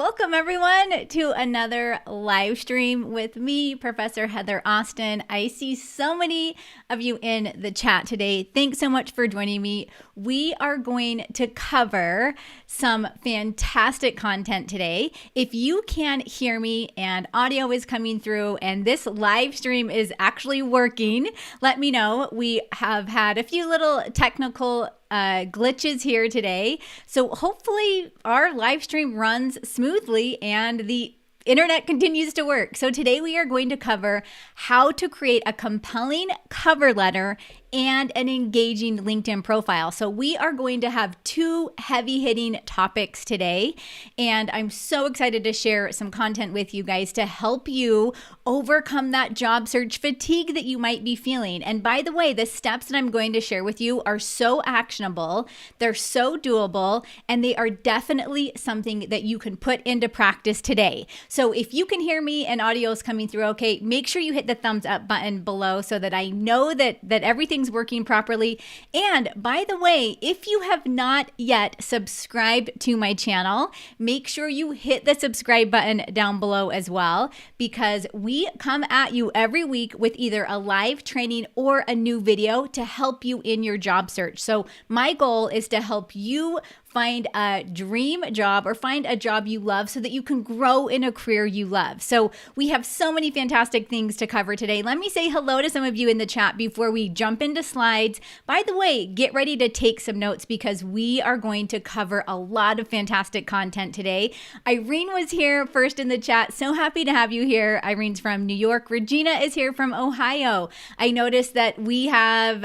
Welcome everyone to another live stream with me, Professor Heather Austin. I see so many of you in the chat today. Thanks so much for joining me. We are going to cover some fantastic content today. If you can hear me and audio is coming through and this live stream is actually working, let me know. We have had a few little technical glitches here today. So hopefully our live stream runs smoothly and the internet continues to work. So today we are going to cover how to create a compelling cover letter and an engaging LinkedIn profile. So we are going to have two heavy-hitting topics today, and I'm so excited to share some content with you guys to help you overcome that job search fatigue that you might be feeling. And by the way, the steps that I'm going to share with you are so actionable, they're so doable, and they are definitely something that you can put into practice today. So if you can hear me and audio is coming through okay, make sure you hit the thumbs up button below so that I know that everything's working properly. And by the way, if you have not yet subscribed to my channel, make sure you hit the subscribe button down below as well, because we come at you every week with either a live training or a new video to help you in your job search. So my goal is to help you find a dream job or find a job you love so that you can grow in a career you love. So we have so many fantastic things to cover today. Let me say hello to some of you in the chat before we jump into slides. By the way, get ready to take some notes because we are going to cover a lot of fantastic content today. Irene was here first in the chat. So happy to have you here. Irene's from New York. Regina is here from Ohio. I noticed that we have,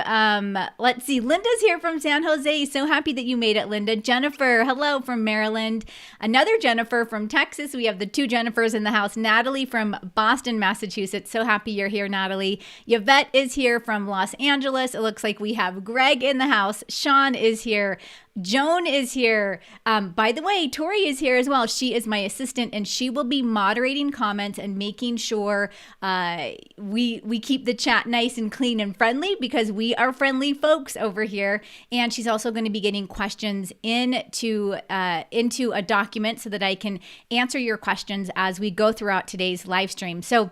let's see, Linda's here from San Jose. So happy that you made it, Linda. Jennifer, hello from Maryland. Another Jennifer from Texas. We have the two Jennifers in the house. Natalie from Boston, Massachusetts. So happy you're here, Natalie. Yvette is here from Los Angeles. It looks like we have Greg in the house. Sean is here. Joan is here. By the way, Tori is here as well. She is my assistant and she will be moderating comments and making sure we keep the chat nice and clean and friendly because we are friendly folks over here. And she's also going to be getting questions into a document so that I can answer your questions as we go throughout today's live stream. So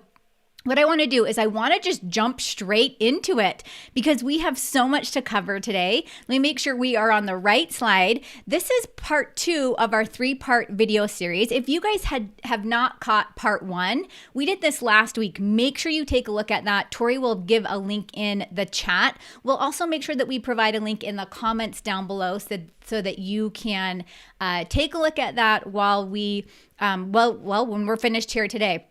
what I want to do is I want to just jump straight into it because we have so much to cover today. Let me make sure we are on the right slide. This is part 2 of our 3-part video series. If you guys have not caught part 1, we did this last week. Make sure you take a look at that. Tori will give a link in the chat. We'll also make sure that we provide a link in the comments down below so that you can take a look at that while we, when we're finished here today.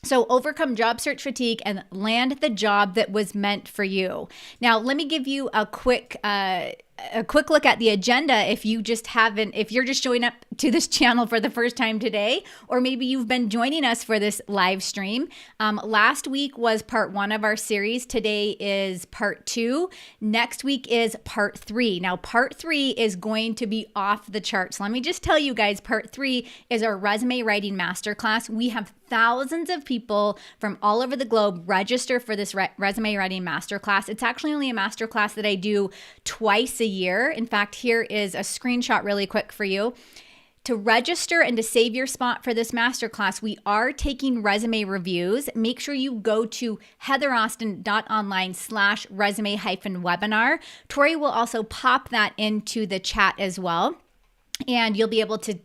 So overcome job search fatigue and land the job that was meant for you. Now, let me give you a quick look at the agenda if you're just showing up to this channel for the first time today, or maybe you've been joining us for this live stream. Last week was part 1 of our series. Today is part 2. Next week is part 3. Now, part 3 is going to be off the charts. Let me just tell you guys, part 3 is our resume writing masterclass. We have thousands of people from all over the globe register for this resume writing masterclass. It's actually only a masterclass that I do twice a year. In fact, here is a screenshot really quick for you. To register and to save your spot for this masterclass, we are taking resume reviews. Make sure you go to heatheraustin.online/resume-webinar. Tori will also pop that into the chat as well. And you'll be able to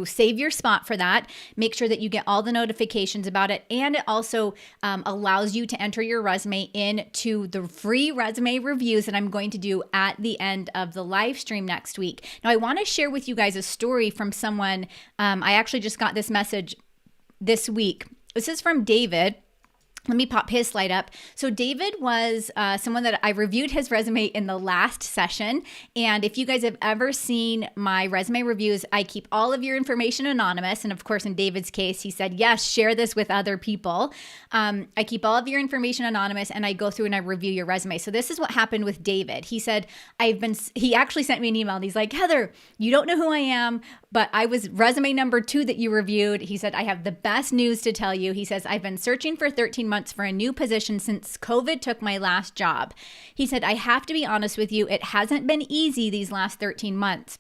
save your spot for that. Make sure that you get all the notifications about it. And it also allows you to enter your resume into the free resume reviews that I'm going to do at the end of the live stream next week. Now, I want to share with you guys a story from someone. I actually just got this message this week. This is from David. Let me pop his slide up. So David was someone that I reviewed his resume in the last session. And if you guys have ever seen my resume reviews, I keep all of your information anonymous. And of course, in David's case, he said, yes, share this with other people. I keep all of your information anonymous and I go through and I review your resume. So this is what happened with David. He said, he actually sent me an email and he's like, Heather, you don't know who I am, but I was resume number 2 that you reviewed. He said, I have the best news to tell you. He says, I've been searching for 13 months for a new position since COVID took my last job. He said, I have to be honest with you, it hasn't been easy these last 13 months.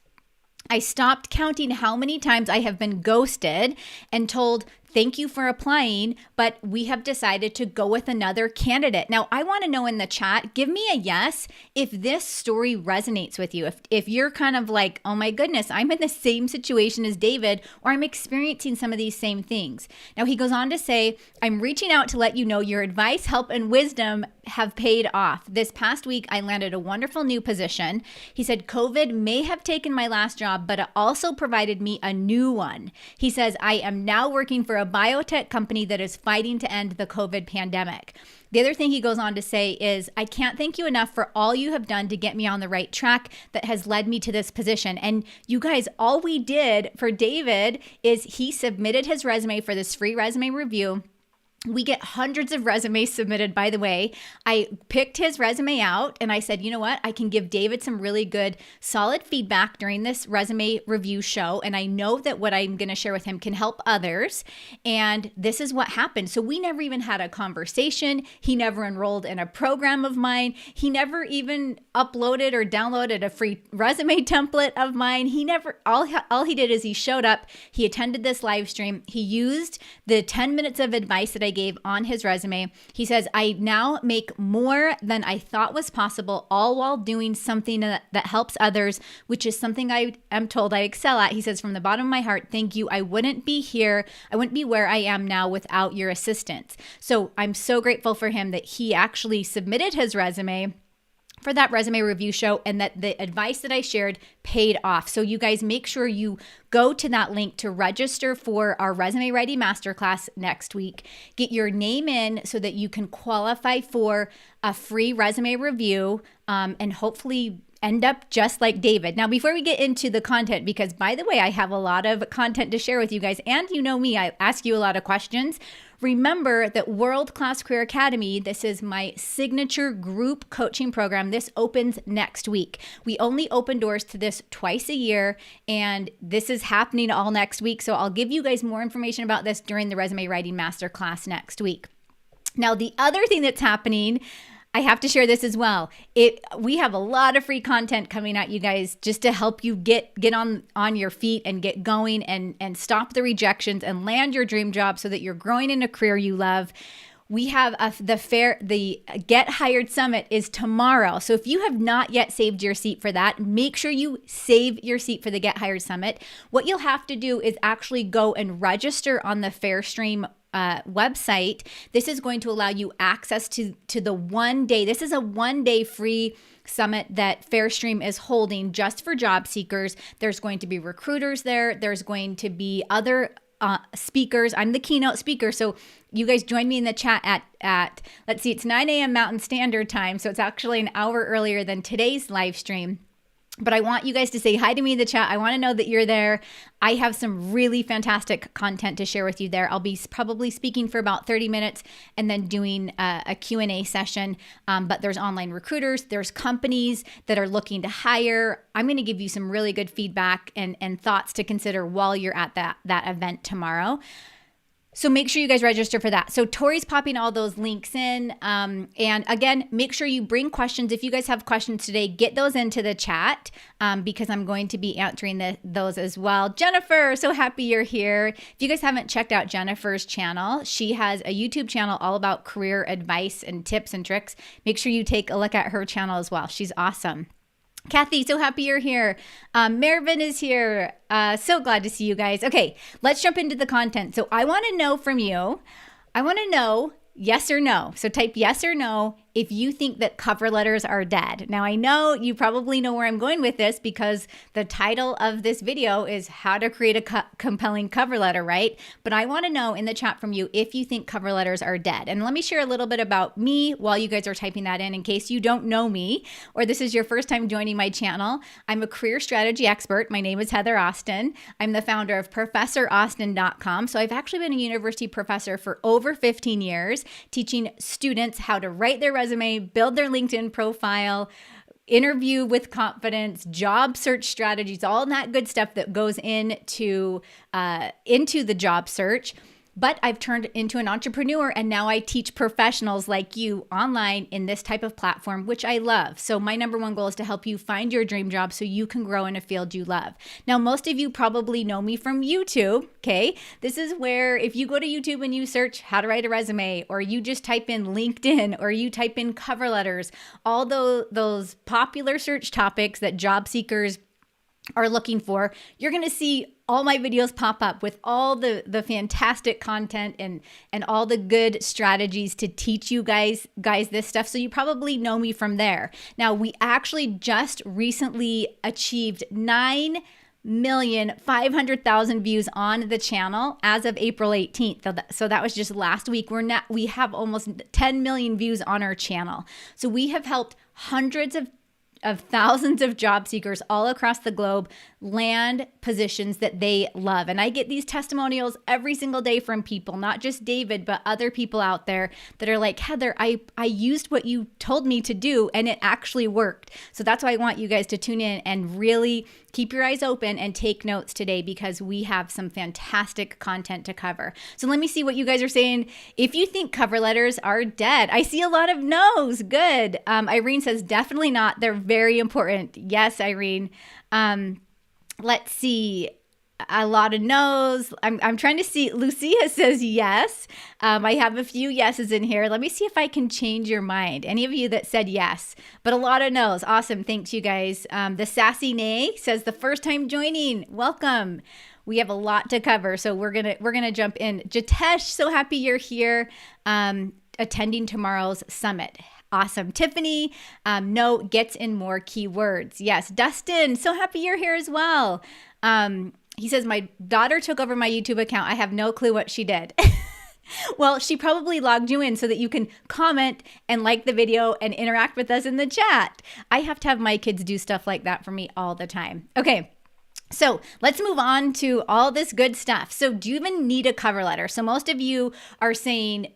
I stopped counting how many times I have been ghosted and told, thank you for applying, but we have decided to go with another candidate. Now, I want to know in the chat, give me a yes if this story resonates with you. If you're kind of like, oh my goodness, I'm in the same situation as David, or I'm experiencing some of these same things. Now, he goes on to say, I'm reaching out to let you know your advice, help, and wisdom have paid off. This past week, I landed a wonderful new position. He said, COVID may have taken my last job, but it also provided me a new one. He says, I am now working for a biotech company that is fighting to end the COVID pandemic. The other thing he goes on to say is, I can't thank you enough for all you have done to get me on the right track that has led me to this position. And you guys, all we did for David is he submitted his resume for this free resume review. We get hundreds of resumes submitted, by the way. I picked his resume out and I said, you know what? I can give David some really good, solid feedback during this resume review show. And I know that what I'm going to share with him can help others. And this is what happened. So we never even had a conversation. He never enrolled in a program of mine. He never even uploaded or downloaded a free resume template of mine. He never, all he did is he showed up. He attended this live stream. He used the 10 minutes of advice that I gave on his resume. He says, I now make more than I thought was possible, all while doing something that helps others, which is something I am told I excel at. He says, from the bottom of my heart, thank you. I wouldn't be here. I wouldn't be where I am now without your assistance. So I'm so grateful for him that he actually submitted his resume for that resume review show and that the advice that I shared paid off. So you guys make sure you go to that link to register for our Resume Writing Masterclass next week. Get your name in so that you can qualify for a free resume review and hopefully end up just like David. Now, before we get into the content, because by the way, I have a lot of content to share with you guys, and you know me, I ask you a lot of questions. Remember that World Class Career Academy, this is my signature group coaching program. This opens next week. We only open doors to this twice a year, and this is happening all next week. So I'll give you guys more information about this during the Resume Writing Masterclass next week. Now, the other thing that's happening, I have to share this as well. We have a lot of free content coming at you guys just to help you get on your feet and get going and stop the rejections and land your dream job so that you're growing in a career you love. We have the Get Hired Summit is tomorrow. So if you have not yet saved your seat for that, make sure you save your seat for the Get Hired Summit. What you'll have to do is actually go and register on the Fairstream website. This is going to allow you access to the 1 day. This is a 1 day free summit that Fairstream is holding just for job seekers. There's going to be recruiters there. There's going to be other speakers. I'm the keynote speaker. So you guys join me in the chat at let's see, it's 9 a.m. Mountain Standard Time. So it's actually an hour earlier than today's live stream. But I want you guys to say hi to me in the chat. I want to know that you're there. I have some really fantastic content to share with you there. I'll be probably speaking for about 30 minutes and then doing a Q&A session. But there's online recruiters. There's companies that are looking to hire. I'm going to give you some really good feedback and thoughts to consider while you're at that event tomorrow. So make sure you guys register for that. So Tori's popping all those links in. And again, make sure you bring questions. If you guys have questions today, get those into the chat because I'm going to be answering those as well. Jennifer, so happy you're here. If you guys haven't checked out Jennifer's channel, she has a YouTube channel all about career advice and tips and tricks. Make sure you take a look at her channel as well. She's awesome. Kathy, so happy you're here. Mervin is here. So glad to see you guys. Okay, let's jump into the content. So I want to know from you, yes or no. So type yes or no if you think that cover letters are dead. Now, I know you probably know where I'm going with this because the title of this video is how to create a compelling cover letter, right? But I want to know in the chat from you if you think cover letters are dead. And let me share a little bit about me while you guys are typing that in case you don't know me or this is your first time joining my channel. I'm a career strategy expert. My name is Heather Austin. I'm the founder of ProfessorAustin.com. So I've actually been a university professor for over 15 years, teaching students how to write their resume, build their LinkedIn profile, interview with confidence, job search strategies, all that good stuff that goes into the job search. But I've turned into an entrepreneur, and now I teach professionals like you online in this type of platform, which I love. So my number one goal is to help you find your dream job so you can grow in a field you love. Now, most of you probably know me from YouTube, okay? This is where if you go to YouTube and you search how to write a resume, or you just type in LinkedIn, or you type in cover letters, all those popular search topics that job seekers are looking for, you're going to see all my videos pop up with all the fantastic content and all the good strategies to teach you guys this stuff. So you probably know me from there. Now, we actually just recently achieved 9,500,000 views on the channel as of April 18th. So that was just last week. We have almost 10 million views on our channel. So we have helped hundreds of thousands of job seekers all across the globe land positions that they love. And I get these testimonials every single day from people, not just David, but other people out there that are like, Heather, I used what you told me to do and it actually worked. So that's why I want you guys to tune in and really keep your eyes open and take notes today, because we have some fantastic content to cover. So let me see what you guys are saying. If you think cover letters are dead, I see a lot of no's. Good. Irene says, definitely not. They're very important. Yes, Irene. Let's see. A lot of no's. I'm trying to see. Lucia says yes. I have a few yeses in here. Let me see if I can change your mind. Any of you that said yes, but a lot of no's. Awesome. Thanks, you guys. The Sassy Nay says the first time joining. Welcome. We have a lot to cover, so we're gonna jump in. Jitesh, so happy you're here, attending tomorrow's summit. Awesome. Tiffany, no, gets in more keywords. Yes. Dustin, so happy you're here as well. He says, my daughter took over my YouTube account. I have no clue what she did. Well, she probably logged you in so that you can comment and like the video and interact with us in the chat. I have to have my kids do stuff like that for me all the time. Okay. So let's move on to all this good stuff. So do you even need a cover letter? So most of you are saying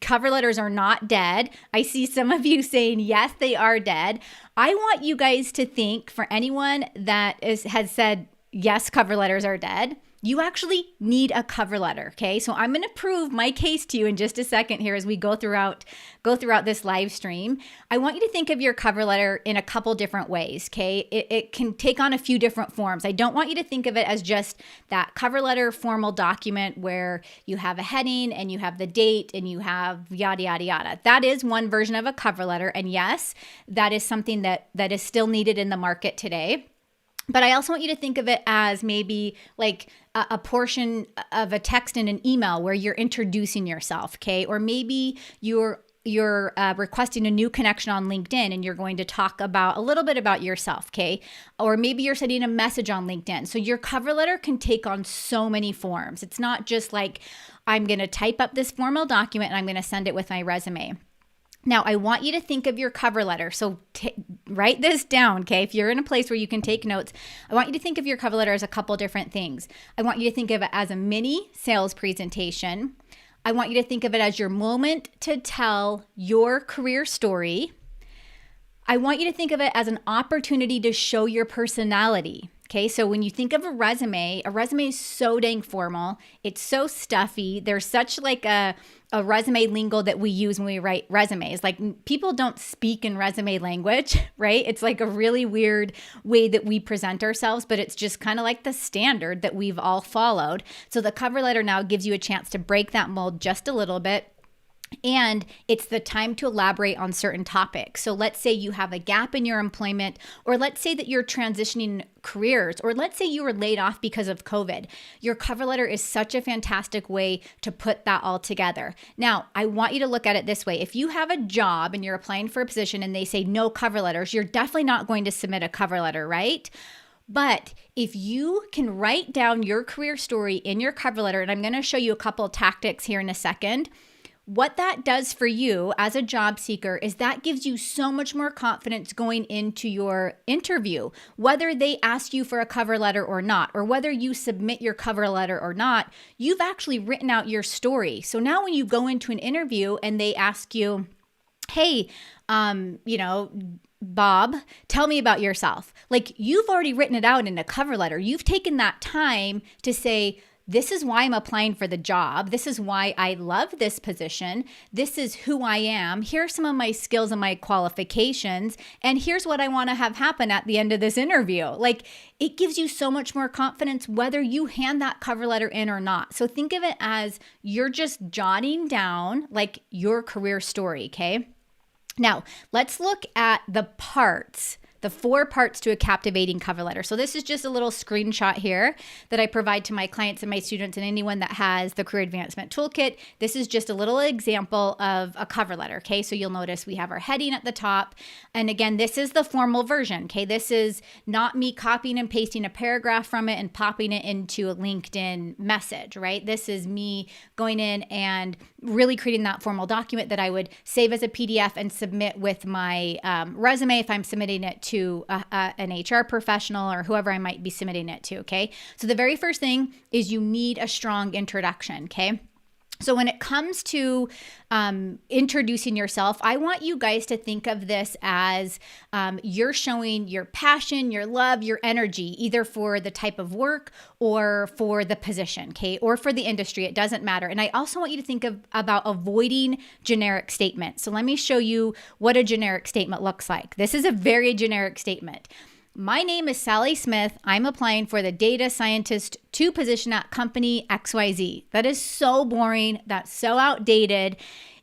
cover letters are not dead. I see some of you saying, yes, they are dead. I want you guys to think, for anyone that has said, yes, cover letters are dead, you actually need a cover letter, okay? So I'm going to prove my case to you in just a second here as we go throughout this live stream. I want you to think of your cover letter in a couple different ways, okay? It can take on a few different forms. I don't want you to think of it as just that cover letter formal document where you have a heading and you have the date and you have yada, yada, yada. That is one version of a cover letter. And yes, that is something that is still needed in the market today. But I also want you to think of it as maybe like a portion of a text in an email where you're introducing yourself, okay? Or maybe you're requesting a new connection on LinkedIn and you're going to talk about a little bit about yourself, okay? Or maybe you're sending a message on LinkedIn. So your cover letter can take on so many forms. It's not just like, I'm going to type up this formal document and I'm going to send it with my resume. Now, I want you to think of your cover letter. So write this down, okay? If you're in a place where you can take notes, I want you to think of your cover letter as a couple different things. I want you to think of it as a mini sales presentation. I want you to think of it as your moment to tell your career story. I want you to think of it as an opportunity to show your personality. Okay, so when you think of a resume is so dang formal. It's so stuffy. There's such like a resume lingo that we use when we write resumes. Like, people don't speak in resume language, right? It's like a really weird way that we present ourselves, but it's just kind of like the standard that we've all followed. So the cover letter now gives you a chance to break that mold just a little bit. And it's the time to elaborate on certain topics. So let's say you have a gap in your employment, or let's say that you're transitioning careers, or let's say you were laid off because of COVID. Your cover letter is such a fantastic way to put that all together. Now, I want you to look at it this way. If you have a job and you're applying for a position and they say no cover letters, you're definitely not going to submit a cover letter, right? But if you can write down your career story in your cover letter, and I'm going to show you a couple of tactics here in a second, what that does for you as a job seeker is that gives you so much more confidence going into your interview, whether they ask you for a cover letter or not, or whether you submit your cover letter or not, you've actually written out your story. So now when you go into an interview and they ask you, hey, Bob, tell me about yourself. Like, you've already written it out in a cover letter. You've taken that time to say, this is why I'm applying for the job. This is why I love this position. This is who I am. Here are some of my skills and my qualifications. And here's what I want to have happen at the end of this interview. Like, it gives you so much more confidence whether you hand that cover letter in or not. So think of it as you're just jotting down like your career story, okay? Now, let's look at the parts, the 4 parts to a captivating cover letter. So this is just a little screenshot here that I provide to my clients and my students and anyone that has the Career Advancement Toolkit. This is just a little example of a cover letter, okay? So you'll notice we have our heading at the top. And again, this is the formal version, okay? This is not me copying and pasting a paragraph from it and popping it into a LinkedIn message, right? This is me going in and really creating that formal document that I would save as a PDF and submit with my resume if I'm submitting it to an HR professional or whoever I might be submitting it to, okay? So the very first thing is you need a strong introduction, okay? So when it comes to introducing yourself, I want you guys to think of this as you're showing your passion, your love, your energy, either for the type of work or for the position, okay, or for the industry. It doesn't matter. And I also want you to think about avoiding generic statements. So let me show you what a generic statement looks like. This is a very generic statement. My name is Sally Smith. I'm applying for the data scientist 2 position at company XYZ. That is so boring. That's so outdated.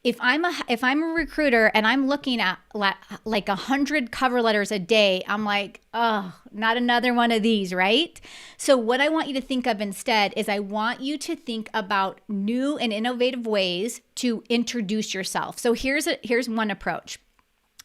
If I'm a recruiter and I'm looking at like 100 cover letters a day, I'm like, oh, not another one of these, right? So what I want you to think of instead is I want you to think about new and innovative ways to introduce yourself. So here's one approach.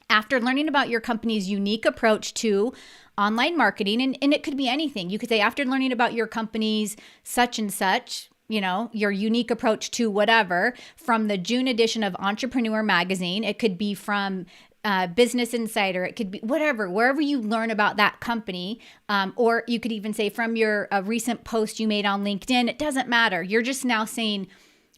After learning about your company's unique approach to online marketing, and it could be anything. You could say, after learning about your company's such and such, your unique approach to whatever, from the June edition of Entrepreneur Magazine, it could be from Business Insider, it could be wherever you learn about that company, or you could even say from your recent post you made on LinkedIn. It doesn't matter. You're just now saying,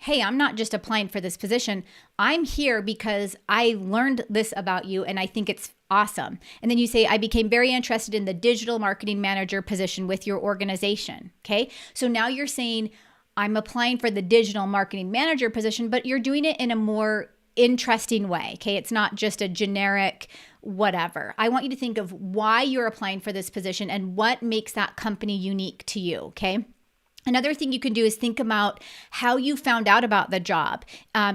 hey, I'm not just applying for this position. I'm here because I learned this about you and I think it's awesome. And then you say, I became very interested in the digital marketing manager position with your organization. Okay. So now you're saying, I'm applying for the digital marketing manager position, but you're doing it in a more interesting way. Okay. It's not just a generic whatever. I want you to think of why you're applying for this position and what makes that company unique to you. Okay. Another thing you can do is think about how you found out about the job.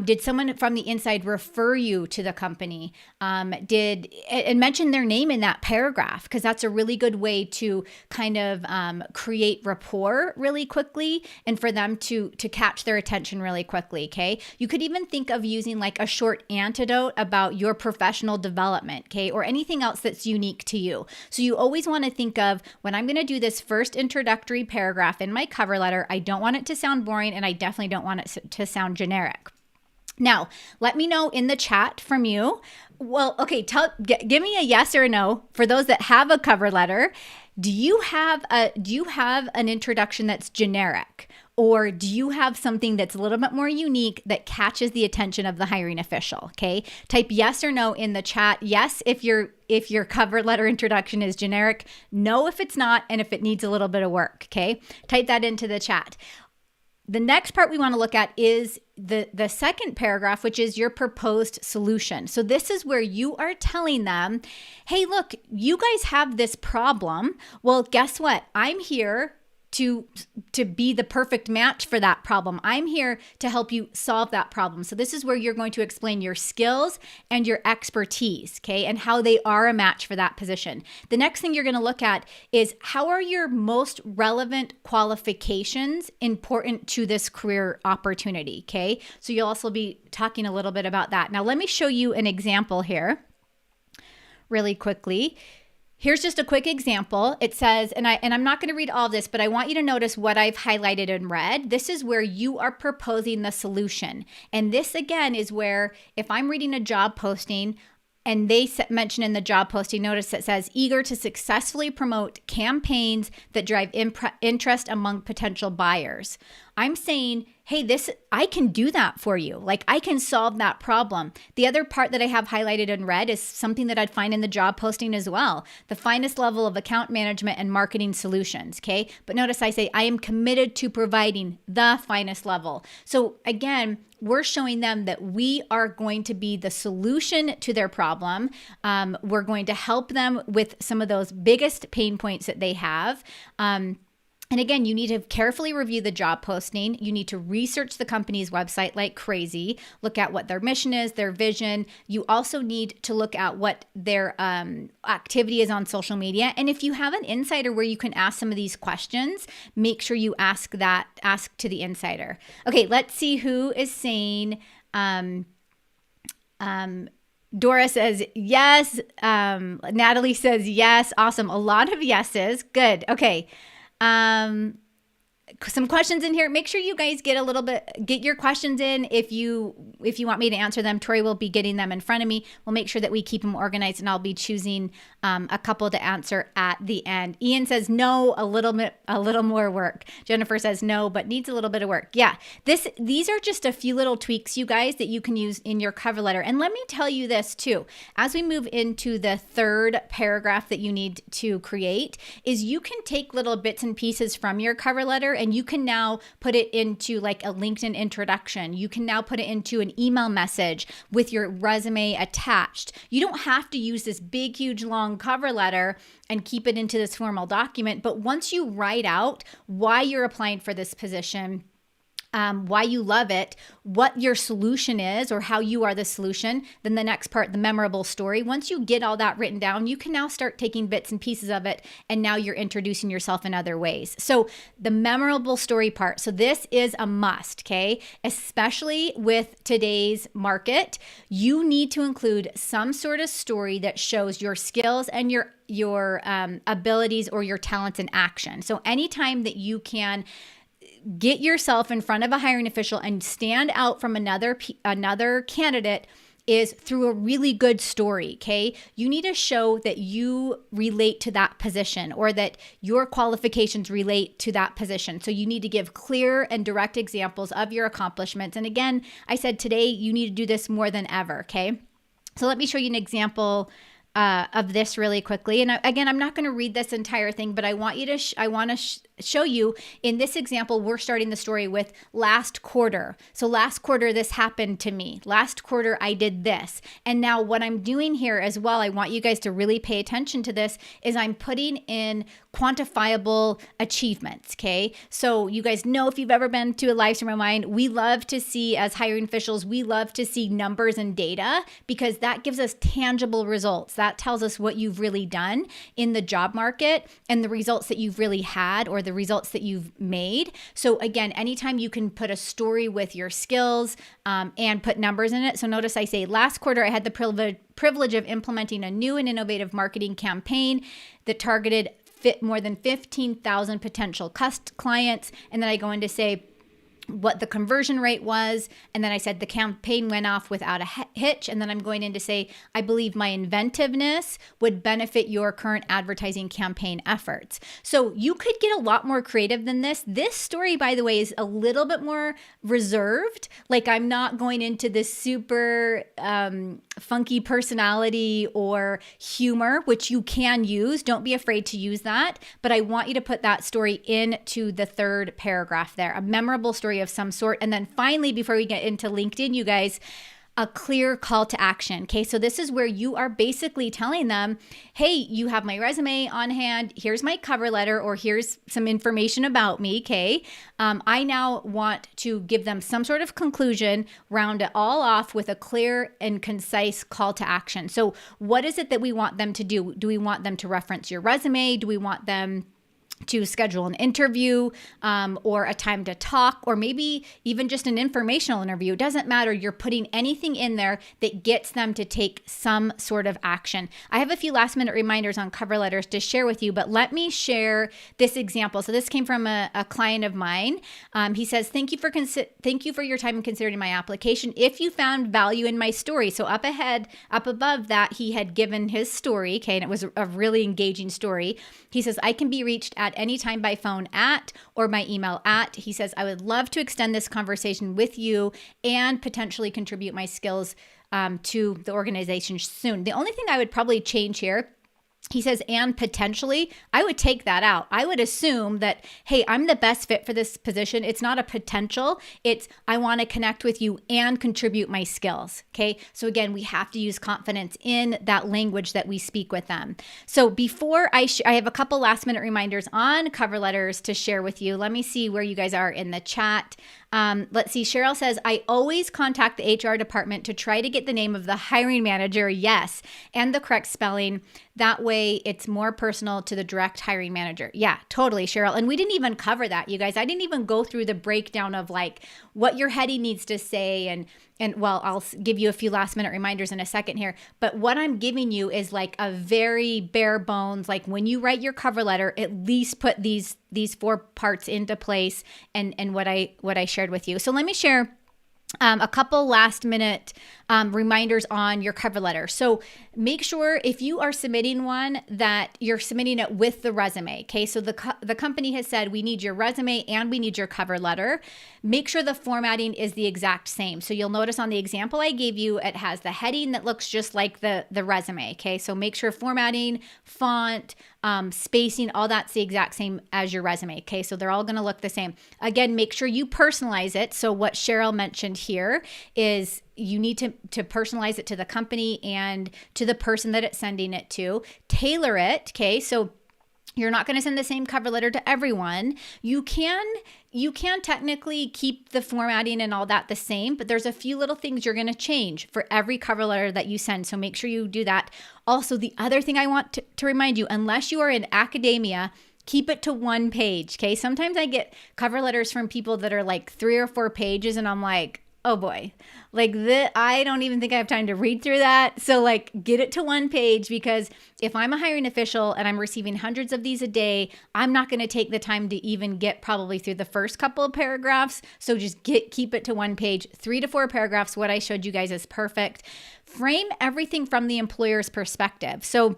Did someone from the inside refer you to the company? And mention their name in that paragraph, because that's a really good way to kind of create rapport really quickly and for them to catch their attention really quickly, okay? You could even think of using like a short anecdote about your professional development, okay? Or anything else that's unique to you. So you always want to think of, when I'm going to do this first introductory paragraph in my cover letter, I don't want it to sound boring and I definitely don't want it to sound generic. Now, let me know in the chat from you. Well, okay, give me a yes or a no for those that have a cover letter. Do you have an introduction that's generic? Or do you have something that's a little bit more unique that catches the attention of the hiring official? Okay, type yes or no in the chat. Yes, if your cover letter introduction is generic. No, if it's not, and if it needs a little bit of work. Okay, type that into the chat. The next part we want to look at is the second paragraph, which is your proposed solution. So this is where you are telling them, hey, look, you guys have this problem. Well, guess what? I'm here to be the perfect match for that problem. I'm here to help you solve that problem. So this is where you're going to explain your skills and your expertise, okay, and how they are a match for that position. The next thing you're going to look at is, how are your most relevant qualifications important to this career opportunity, okay? So you'll also be talking a little bit about that. Now, let me show you an example here really quickly. Here's just a quick example. It says, and I'm not going to read all of this, but I want you to notice what I've highlighted in red. This is where you are proposing the solution. And this again is where, if I'm reading a job posting and they mention in the job posting, notice it says, eager to successfully promote campaigns that drive interest among potential buyers. I'm saying, hey, I can do that for you. Like I can solve that problem. The other part that I have highlighted in red is something that I'd find in the job posting as well. The finest level of account management and marketing solutions. Okay. But notice I say, I am committed to providing the finest level. So again, we're showing them that we are going to be the solution to their problem. We're going to help them with some of those biggest pain points that they have. And again, you need to carefully review the job posting. You need to research the company's website like crazy. Look at what their mission is, their vision. You also need to look at what their activity is on social media. And if you have an insider where you can ask some of these questions, make sure you ask to the insider. Okay, let's see who is saying, Dora says yes. Natalie says yes. Awesome. A lot of yeses. Good. Okay. Some questions in here. Make sure you guys get your questions in. If you want me to answer them, Tori will be getting them in front of me. We'll make sure that we keep them organized, and I'll be choosing a couple to answer at the end. Ian says no, a little more work. Jennifer says no, but needs a little bit of work. Yeah, these are just a few little tweaks, you guys, that you can use in your cover letter. And let me tell you this too, as we move into the third paragraph that you need to create, is you can take little bits and pieces from your cover letter, and you can now put it into like a LinkedIn introduction. You can now put it into an email message with your resume attached. You don't have to use this big, huge, long cover letter and keep it into this formal document. But once you write out why you're applying for this position, why you love it, what your solution is, or how you are the solution, then the next part, the memorable story. Once you get all that written down, you can now start taking bits and pieces of it, and now you're introducing yourself in other ways. So the memorable story part. So this is a must, okay? Especially with today's market, you need to include some sort of story that shows your skills and your abilities or your talents in action. So anytime that you can get yourself in front of a hiring official and stand out from another candidate is through a really good story, okay? You need to show that you relate to that position, or that your qualifications relate to that position. So you need to give clear and direct examples of your accomplishments. And again, I said today, you need to do this more than ever, okay? So let me show you an example of this really quickly. And again, I'm not going to read this entire thing, but I want you to show you in this example, we're starting the story with last quarter. So last quarter, this happened to me. Last quarter, I did this. And now what I'm doing here as well, I want you guys to really pay attention to this, is I'm putting in quantifiable achievements, okay? So you guys know, if you've ever been to a live stream of mine, we love to see, as hiring officials, we love to see numbers and data, because that gives us tangible results. That tells us what you've really done in the job market and the results that you've really had, or the results that you've made. So again, anytime you can put a story with your skills and put numbers in it. So notice I say last quarter, I had the privilege of implementing a new and innovative marketing campaign that targeted more than 15,000 potential clients. And then I go in to say what the conversion rate was. And then I said the campaign went off without a hitch. And then I'm going in to say, I believe my inventiveness would benefit your current advertising campaign efforts. So you could get a lot more creative than this. This story, by the way, is a little bit more reserved. Like, I'm not going into this super funky personality or humor, which you can use. Don't be afraid to use that. But I want you to put that story into the third paragraph there, a memorable story of some sort. And then finally, before we get into LinkedIn, you guys, a clear call to action. Okay, so this is where you are basically telling them, hey, you have my resume on hand. Here's my cover letter, or here's some information about me. Okay, I now want to give them some sort of conclusion, round it all off with a clear and concise call to action. So what is it that we want them to do? Do we want them to reference your resume? Do we want them to schedule an interview or a time to talk, or maybe even just an informational interview? It doesn't matter. You're putting anything in there that gets them to take some sort of action. I have a few last minute reminders on cover letters to share with you, but let me share this example. So this came from a client of mine. He says, thank you for your time in considering my application. If you found value in my story. So up above that, he had given his story. Okay. And it was a really engaging story. He says, I can be reached at chat anytime by phone at or by email at. He says, I would love to extend this conversation with you and potentially contribute my skills to the organization soon. The only thing I would probably change here, he says, and potentially, I would take that out. I would assume that, hey, I'm the best fit for this position. It's not a potential. It's, I want to connect with you and contribute my skills. Okay. So again, we have to use confidence in that language that we speak with them. So before I have a couple last minute reminders on cover letters to share with you. Let me see where you guys are in the chat. Let's see. Cheryl says, I always contact the HR department to try to get the name of the hiring manager. Yes. And the correct spelling. That way it's more personal to the direct hiring manager. Yeah, totally, Cheryl. And we didn't even cover that, you guys. I didn't even go through the breakdown of like what your heading needs to say. And well, I'll give you a few last minute reminders in a second here. But what I'm giving you is like a very bare bones, like when you write your cover letter, at least put these 4 parts into place and what I shared with you. So let me share a couple last minute reminders on your cover letter. So make sure if you are submitting one that you're submitting it with the resume. Okay. So the company has said, we need your resume and we need your cover letter. Make sure the formatting is the exact same. So you'll notice on the example I gave you, it has the heading that looks just like the resume. Okay. So make sure formatting, font, spacing, all that's the exact same as your resume. Okay. So they're all going to look the same. Again, make sure you personalize it. So what Cheryl mentioned here is you need to personalize it to the company and to the person that it's sending it to. Tailor it. Okay. So you're not going to send the same cover letter to everyone. You can technically keep the formatting and all that the same, but there's a few little things you're going to change for every cover letter that you send. So make sure you do that. Also, the other thing I want to remind you, unless you are in academia, keep it to 1 page. Okay. Sometimes I get cover letters from people that are like 3 or 4 pages and I'm like, oh boy, like I don't even think I have time to read through that. So like get it to 1 page, because if I'm a hiring official and I'm receiving hundreds of these a day, I'm not going to take the time to even get probably through the first couple of paragraphs. So just keep it to 1 page, 3 to 4 paragraphs. What I showed you guys is perfect. Frame everything from the employer's perspective. So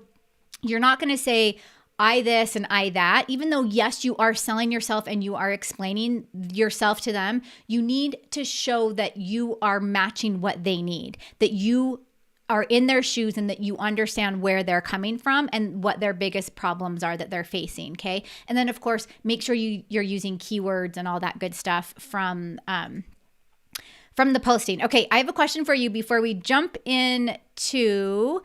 you're not going to say, I this and I that, even though, yes, you are selling yourself and you are explaining yourself to them, you need to show that you are matching what they need, that you are in their shoes and that you understand where they're coming from and what their biggest problems are that they're facing. Okay. And then of course, make sure you're using keywords and all that good stuff from the posting. Okay. I have a question for you before we jump into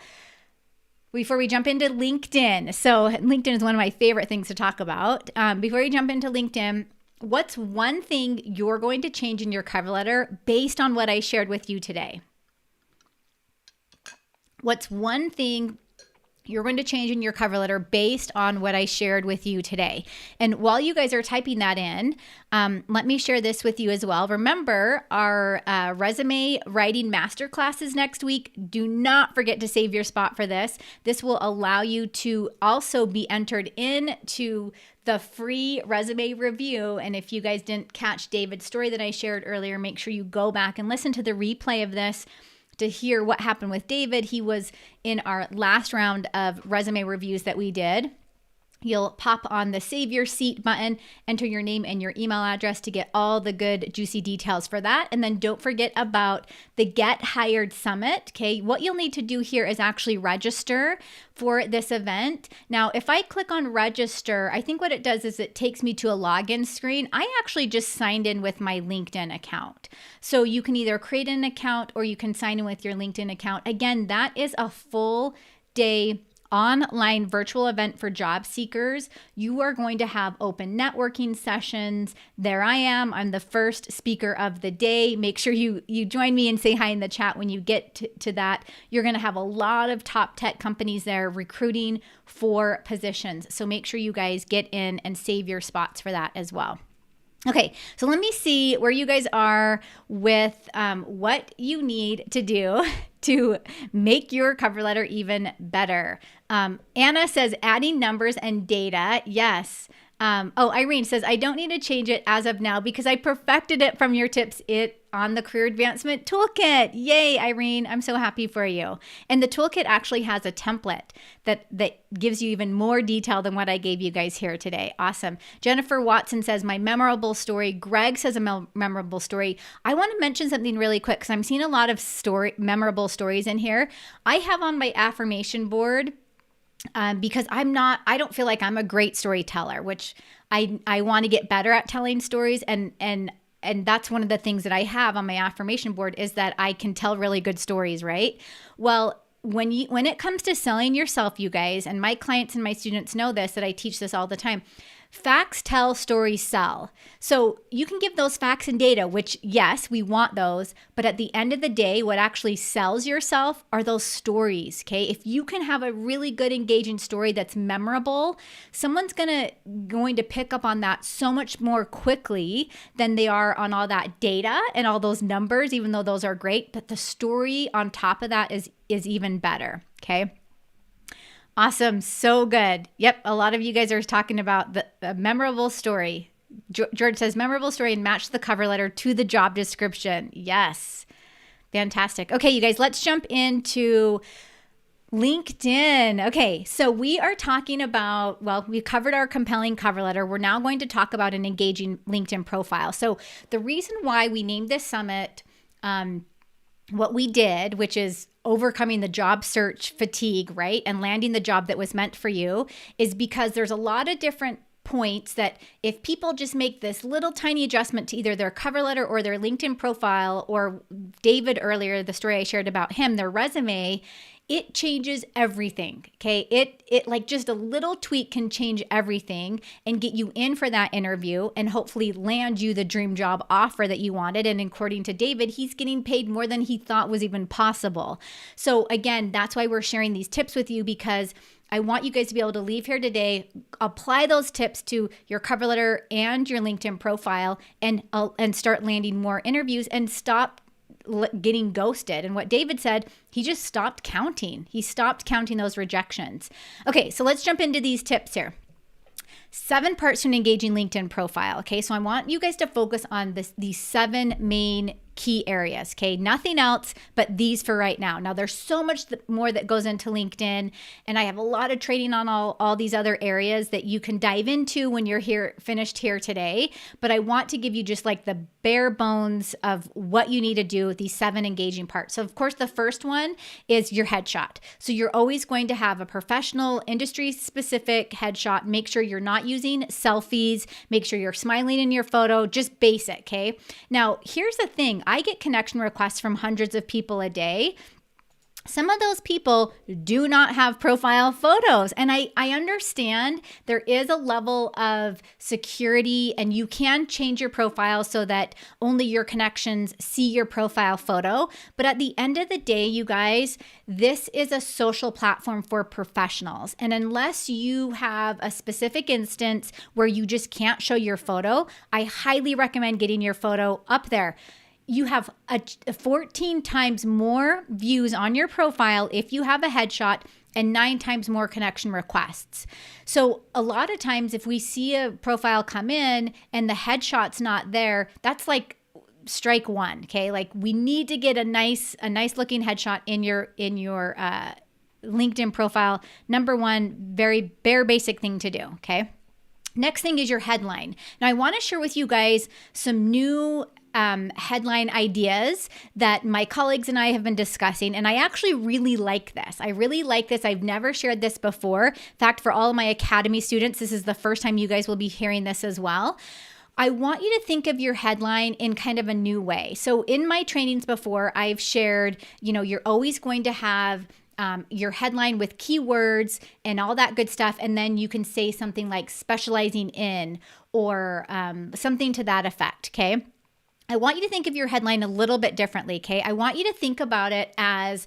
LinkedIn. So LinkedIn is one of my favorite things to talk about. Before we jump into LinkedIn, what's one thing you're going to change in your cover letter based on what I shared with you today? What's one thing you're going to change in your cover letter based on what I shared with you today? And while you guys are typing that in, let me share this with you as well. Remember, our resume writing masterclass is next week. Do not forget to save your spot for this. This will allow you to also be entered into the free resume review. And if you guys didn't catch David's story that I shared earlier, make sure you go back and listen to the replay of this to hear what happened with David. He was in our last round of resume reviews that we did. You'll pop on the Save Your Seat button, enter your name and your email address to get all the good, juicy details for that. And then don't forget about the Get Hired Summit. Okay, what you'll need to do here is actually register for this event. Now, if I click on register, I think what it does is it takes me to a login screen. I actually just signed in with my LinkedIn account. So you can either create an account or you can sign in with your LinkedIn account. Again, that is a full day online virtual event for job seekers. You are going to have open networking sessions. There I am. I'm the first speaker of the day. Make sure you join me and say hi in the chat when you get to that. You're going to have a lot of top tech companies there recruiting for positions. So make sure you guys get in and save your spots for that as well. Okay, so let me see where you guys are with what you need to do to make your cover letter even better. Anna says adding numbers and data. Yes, Irene says, I don't need to change it as of now because I perfected it from your tips on the Career Advancement Toolkit. Yay, Irene. I'm so happy for you. And the toolkit actually has a template that gives you even more detail than what I gave you guys here today. Awesome. Jennifer Watson says, my memorable story. Greg says a memorable story. I want to mention something really quick because I'm seeing a lot of memorable stories in here. I have on my affirmation board, because I don't feel like I'm a great storyteller, which I want to get better at telling stories. And that's one of the things that I have on my affirmation board is that I can tell really good stories, right? Well, when it comes to selling yourself, you guys, and my clients and my students know this, that I teach this all the time. Facts tell, stories sell. So you can give those facts and data, which yes, we want those. But at the end of the day, what actually sells yourself are those stories, okay? If you can have a really good, engaging story that's memorable, someone's going to pick up on that so much more quickly than they are on all that data and all those numbers, even though those are great. But the story on top of that is even better, okay? Awesome. So good. Yep. A lot of you guys are talking about the memorable story. George says memorable story and match the cover letter to the job description. Yes. Fantastic. Okay, you guys, let's jump into LinkedIn. Okay, so we are talking about, well, we covered our compelling cover letter. We're now going to talk about an engaging LinkedIn profile. So the reason why we named this summit, what we did, which is overcoming the job search fatigue, right? And landing the job that was meant for you, is because there's a lot of different points that if people just make this little tiny adjustment to either their cover letter or their LinkedIn profile, or David earlier, the story I shared about him, their resume, it changes everything, okay? It like just a little tweak can change everything and get you in for that interview and hopefully land you the dream job offer that you wanted. And according to David, he's getting paid more than he thought was even possible. So again, that's why we're sharing these tips with you, because I want you guys to be able to leave here today, apply those tips to your cover letter and your LinkedIn profile, and start landing more interviews and stop getting ghosted. And what David said, he just stopped counting. He stopped counting those rejections. Okay, so let's jump into these tips here. 7 parts to an engaging LinkedIn profile. Okay, so I want you guys to focus on these 7 main key areas, okay? Nothing else but these for right now. Now, there's so much more that goes into LinkedIn, and I have a lot of training on all these other areas that you can dive into when you're finished here today, but I want to give you just like the bare bones of what you need to do with these 7 engaging parts. So, of course, the first one is your headshot. So you're always going to have a professional, industry-specific headshot. Make sure you're not using selfies. Make sure you're smiling in your photo, just basic, okay? Now, here's the thing. I get connection requests from hundreds of people a day. Some of those people do not have profile photos. And I understand there is a level of security, and you can change your profile so that only your connections see your profile photo. But at the end of the day, you guys, this is a social platform for professionals. And unless you have a specific instance where you just can't show your photo, I highly recommend getting your photo up there. You have 14 times more views on your profile if you have a headshot, and 9 times more connection requests. So a lot of times if we see a profile come in and the headshot's not there, that's like strike one, okay? Like we need to get a nice looking headshot in your LinkedIn profile. Number one, very bare basic thing to do, okay? Next thing is your headline. Now I want to share with you guys some new headline ideas that my colleagues and I have been discussing. And I actually really like this. I've never shared this before. In fact, for all of my academy students, this is the first time you guys will be hearing this as well. I want you to think of your headline in kind of a new way. So in my trainings before, I've shared, you're always going to have your headline with keywords and all that good stuff. And then you can say something like specializing in, or something to that effect, okay? I want you to think of your headline a little bit differently, okay? I want you to think about it as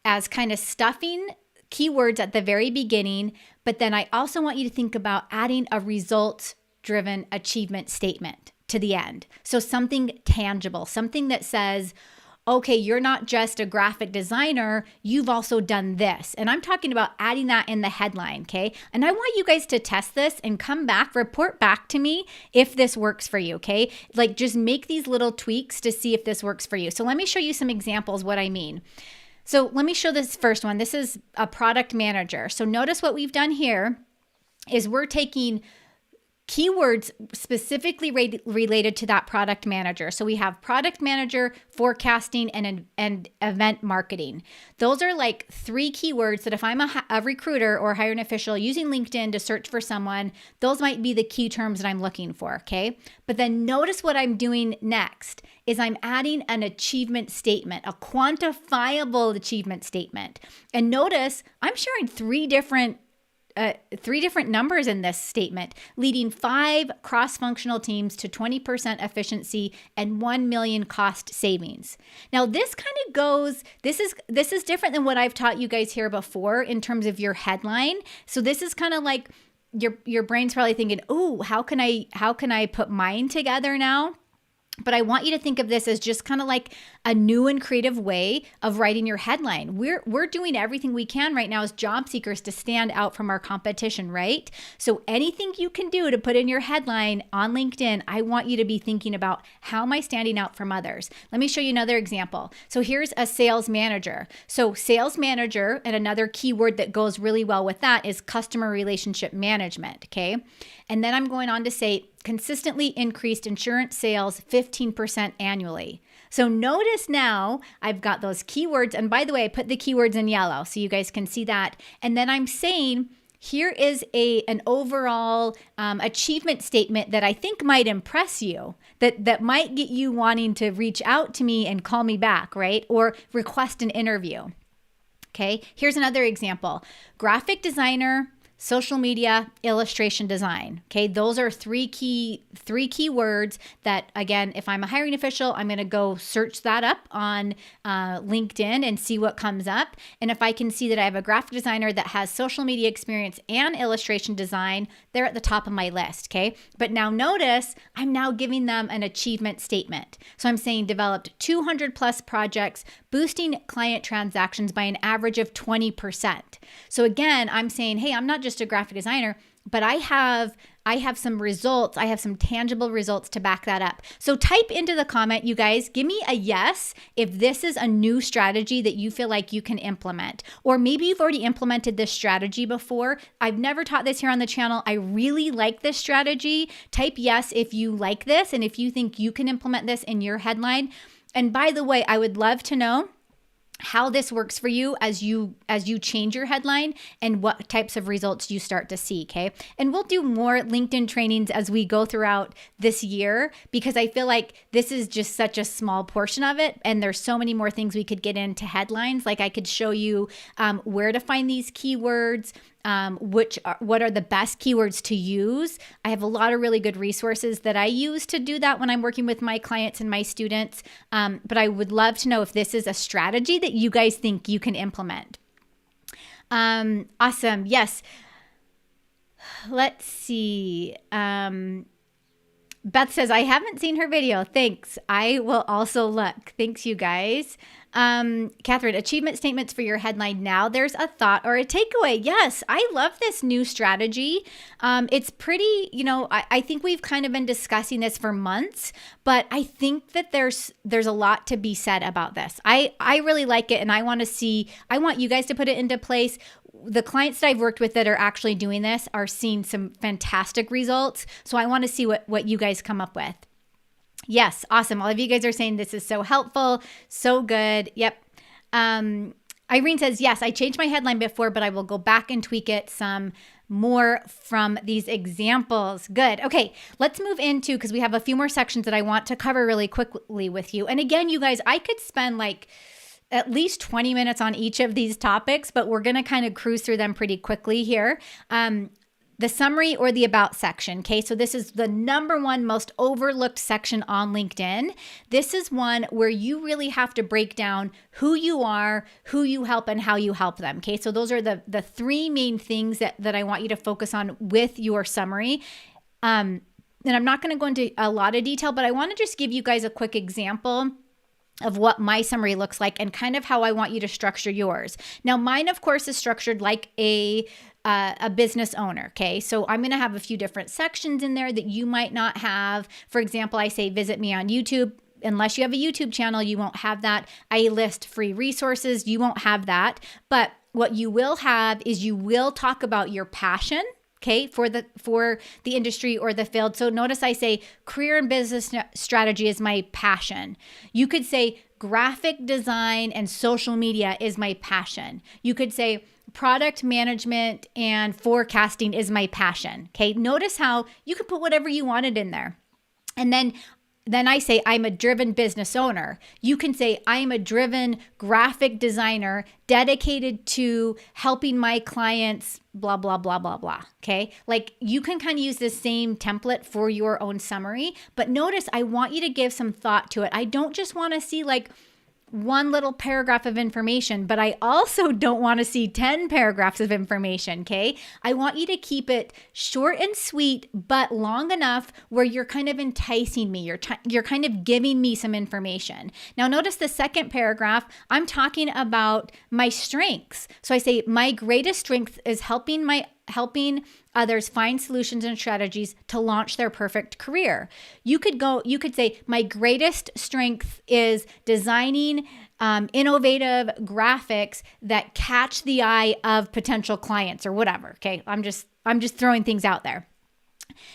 kind of stuffing keywords at the very beginning, but then I also want you to think about adding a results-driven achievement statement to the end. So something tangible, something that says, okay, you're not just a graphic designer, you've also done this. And I'm talking about adding that in the headline, okay? And I want you guys to test this and come back, report back to me if this works for you, okay? Like just make these little tweaks to see if this works for you. So let me show you some examples what I mean. So let me show this first one. This is a product manager. So notice what we've done here is we're taking keywords specifically related to that product manager. So we have product manager, forecasting, and event marketing. Those are like 3 keywords that if I'm a recruiter or hiring official using LinkedIn to search for someone, those might be the key terms that I'm looking for, okay? But then notice what I'm doing next is I'm adding an achievement statement, a quantifiable achievement statement. And notice I'm sharing 3 different numbers in this statement, leading 5 cross-functional teams to 20% efficiency and 1 million cost savings. Now, this kind of goes, this is different than what I've taught you guys here before in terms of your headline. So this is kind of like your brain's probably thinking, "Oh, how can I put mine together now?" But I want you to think of this as just kind of like a new and creative way of writing your headline. We're doing everything we can right now as job seekers to stand out from our competition, right? So anything you can do to put in your headline on LinkedIn, I want you to be thinking about, how am I standing out from others? Let me show you another example. So here's a sales manager. So sales manager, and another keyword that goes really well with that is customer relationship management, okay? And then I'm going on to say, consistently increased insurance sales 15% annually. So notice now I've got those keywords. And by the way, I put the keywords in yellow so you guys can see that. And then I'm saying, here is an overall achievement statement that I think might impress you, that might get you wanting to reach out to me and call me back, right? Or request an interview. Okay, here's another example. Graphic designer, social media, illustration design. Okay, those are three key words that, again, if I'm a hiring official, I'm going to go search that up on LinkedIn and see what comes up. And if I can see that I have a graphic designer that has social media experience and illustration design, they're at the top of my list. Okay, but now notice I'm now giving them an achievement statement. So I'm saying developed 200 plus projects, boosting client transactions by an average of 20%. So again, I'm saying, hey, I'm not just a graphic designer, but I have some results. I have some tangible results to back that up. So type into the comment, you guys, give me a yes if this is a new strategy that you feel like you can implement. Or maybe you've already implemented this strategy before. I've never taught this here on the channel. I really like this strategy. Type yes if you like this and if you think you can implement this in your headline. And by the way, I would love to know how this works for you as you change your headline and what types of results you start to see, okay? And we'll do more LinkedIn trainings as we go throughout this year, because I feel like this is just such a small portion of it, and there's so many more things we could get into headlines. Like I could show you where to find these keywords, what are the best keywords to use. I have a lot of really good resources that I use to do that when I'm working with my clients and my students. But I would love to know if this is a strategy that you guys think you can implement. Awesome. Yes. Let's see. Beth says, I haven't seen her video. Thanks. I will also look. Thanks, you guys. Catherine, achievement statements for your headline. Now there's a thought or a takeaway. Yes, I love this new strategy. It's pretty, I think we've kind of been discussing this for months, but I think that there's a lot to be said about this. I really like it, and I want you guys to put it into place. The clients that I've worked with that are actually doing this are seeing some fantastic results. So I want to see what you guys come up with. Yes, awesome. All of you guys are saying this is so helpful, so good. Yep. Irene says, yes, I changed my headline before, but I will go back and tweak it some more from these examples. Good. Okay, let's move into, because we have a few more sections that I want to cover really quickly with you. And again, you guys, I could spend like at least 20 minutes on each of these topics, but we're going to kind of cruise through them pretty quickly here. The summary or the about section. Okay, so this is the number one most overlooked section on LinkedIn. This is one where you really have to break down who you are, who you help, and how you help them. Okay, so those are the 3 main things that I want you to focus on with your summary. And I'm not going to go into a lot of detail, but I want to just give you guys a quick example of what my summary looks like and kind of how I want you to structure yours. Now, mine, of course, is structured like a business owner. Okay. So I'm going to have a few different sections in there that you might not have. For example, I say, visit me on YouTube. Unless you have a YouTube channel, you won't have that. I list free resources. You won't have that. But what you will have is you will talk about your passion, okay, for the industry or the field. So notice I say career and business strategy is my passion. You could say graphic design and social media is my passion. You could say product management and forecasting is my passion. Okay, notice how you could put whatever you wanted in there. And then I say, I'm a driven business owner. You can say, I am a driven graphic designer dedicated to helping my clients, blah, blah, blah, blah, blah. Okay. Like you can kind of use the same template for your own summary, but notice I want you to give some thought to it. I don't just want to see like one little paragraph of information, but I also don't want to see 10 paragraphs of information, okay? I want you to keep it short and sweet, but long enough where you're kind of enticing me. You're kind of giving me some information. Now, notice the second paragraph, I'm talking about my strengths. So I say, my greatest strength is helping others find solutions and strategies to launch their perfect career. You could say, my greatest strength is designing innovative graphics that catch the eye of potential clients or whatever. Okay. I'm just throwing things out there.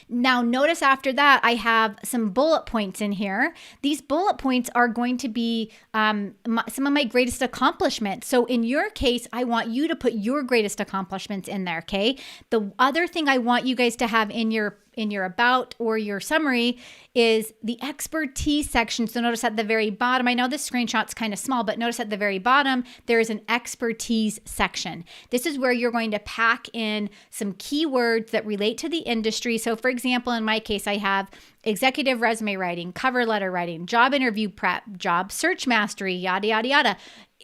Now, notice after that, I have some bullet points in here. These bullet points are going to be some of my greatest accomplishments. So in your case, I want you to put your greatest accomplishments in there, okay? The other thing I want you guys to have in your about or your summary is the expertise section. So notice at the very bottom, I know this screenshot's kind of small, but notice at the very bottom, there is an expertise section. This is where you're going to pack in some keywords that relate to the industry. So for example, in my case, I have executive resume writing, cover letter writing, job interview prep, job search mastery, yada, yada, yada.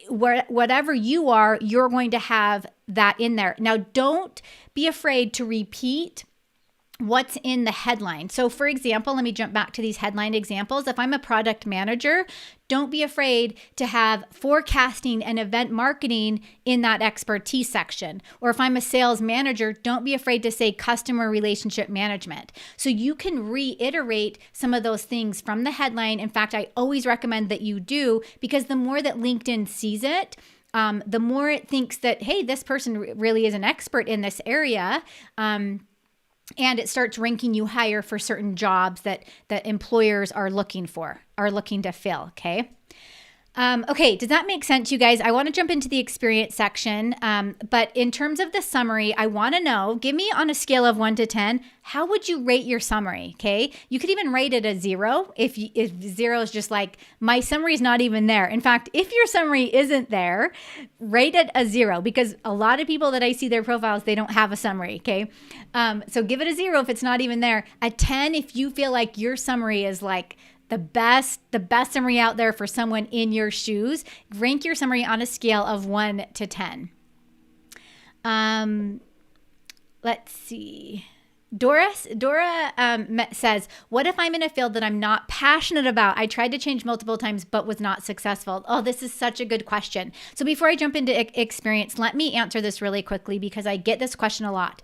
Whatever you are, you're going to have that in there. Now, don't be afraid to repeat what's in the headline. So for example, let me jump back to these headline examples. If I'm a product manager, don't be afraid to have forecasting and event marketing in that expertise section. Or if I'm a sales manager, don't be afraid to say customer relationship management. So you can reiterate some of those things from the headline. In fact, I always recommend that you do, because the more that LinkedIn sees it, the more it thinks that, hey, this person really is an expert in this area. And it starts ranking you higher for certain jobs that employers are looking to fill, okay? Okay, does that make sense, you guys? I want to jump into the experience section, but in terms of the summary, I want to know, give me on a scale of 1 to 10, how would you rate your summary, okay? You could even rate it a 0 if 0 is just like, my summary is not even there. In fact, if your summary isn't there, rate it a 0, because a lot of people that I see their profiles, they don't have a summary, okay? So give it a 0 if it's not even there. A 10 if you feel like your summary is like, the best summary out there for someone in your shoes. Rank your summary on a scale of 1 to 10. Let's see. Dora says, what if I'm in a field that I'm not passionate about? I tried to change multiple times, but was not successful. Oh, this is such a good question. So before I jump into experience, let me answer this really quickly, because I get this question a lot.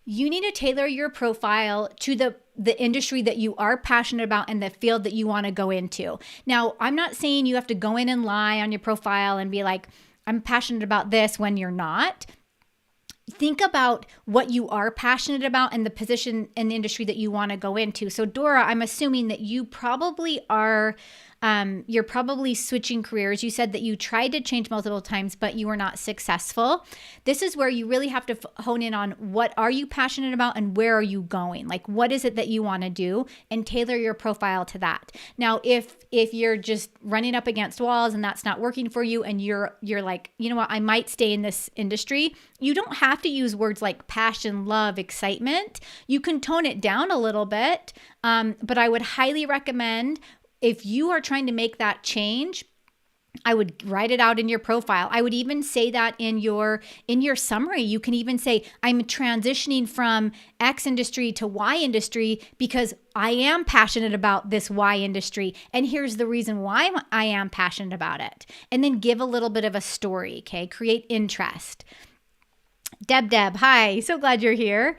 You need to tailor your profile to the industry that you are passionate about and the field that you want to go into. Now, I'm not saying you have to go in and lie on your profile and be like, I'm passionate about this, when you're not. Think about what you are passionate about and the position in the industry that you want to go into. So Dora, I'm assuming that you probably are, you're probably switching careers. You said that you tried to change multiple times, but you were not successful. This is where you really have to hone in on what are you passionate about and where are you going? Like, what is it that you want to do, and tailor your profile to that. Now, if you're just running up against walls and that's not working for you, and you're like, you know what, I might stay in this industry, you don't have to use words like passion, love, excitement. You can tone it down a little bit, but I would highly recommend, if you are trying to make that change, I would write it out in your profile. I would even say that in your summary. You can even say, I'm transitioning from X industry to Y industry because I am passionate about this Y industry. And here's the reason why I am passionate about it. And then give a little bit of a story, okay? Create interest. Deb, hi. So glad you're here.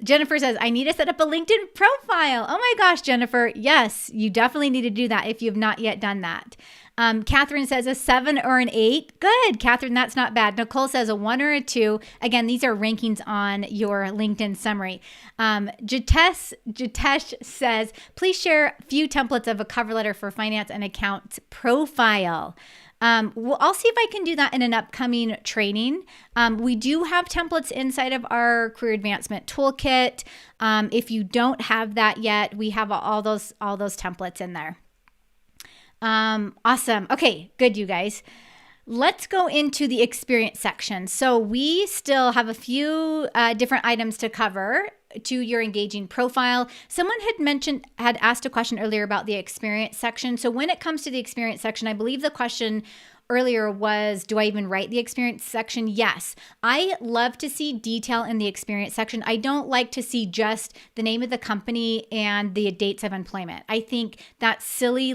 Jennifer says, I need to set up a LinkedIn profile. Oh my gosh, Jennifer. Yes, you definitely need to do that if you've not yet done that. Catherine says a 7 or an 8. Good, Catherine, that's not bad. Nicole says a 1 or a 2. Again, these are rankings on your LinkedIn summary. Jitesh says, please share a few templates of a cover letter for finance and accounts profile. Well, I'll see if I can do that in an upcoming training. We do have templates inside of our career advancement toolkit. If you don't have that yet, we have all those templates in there. Awesome. Okay, good, you guys. Let's go into the experience section. So we still have a few different items to cover to your engaging profile. Someone had asked a question earlier about the experience section. So when it comes to the experience section, I believe the question earlier was, do I even write the experience section? Yes. I love to see detail in the experience section. I don't like to see just the name of the company and the dates of employment. I think that's silly.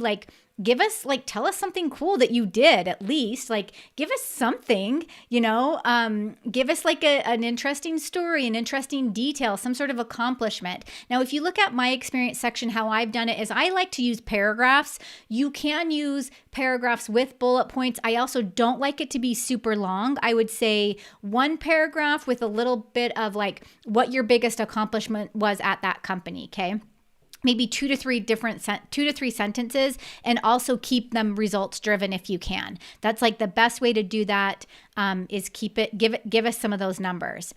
Tell us something cool that you did, at least. Give us something, give us an interesting story, an interesting detail, some sort of accomplishment. Now, if you look at my experience section, how I've done it is I like to use paragraphs. You can use paragraphs with bullet points. I also don't like it to be super long. I would say one paragraph with a little bit of what your biggest accomplishment was at that company, okay? Maybe two to three sentences, and also keep them results driven if you can. That's the best way to do that, is give us some of those numbers.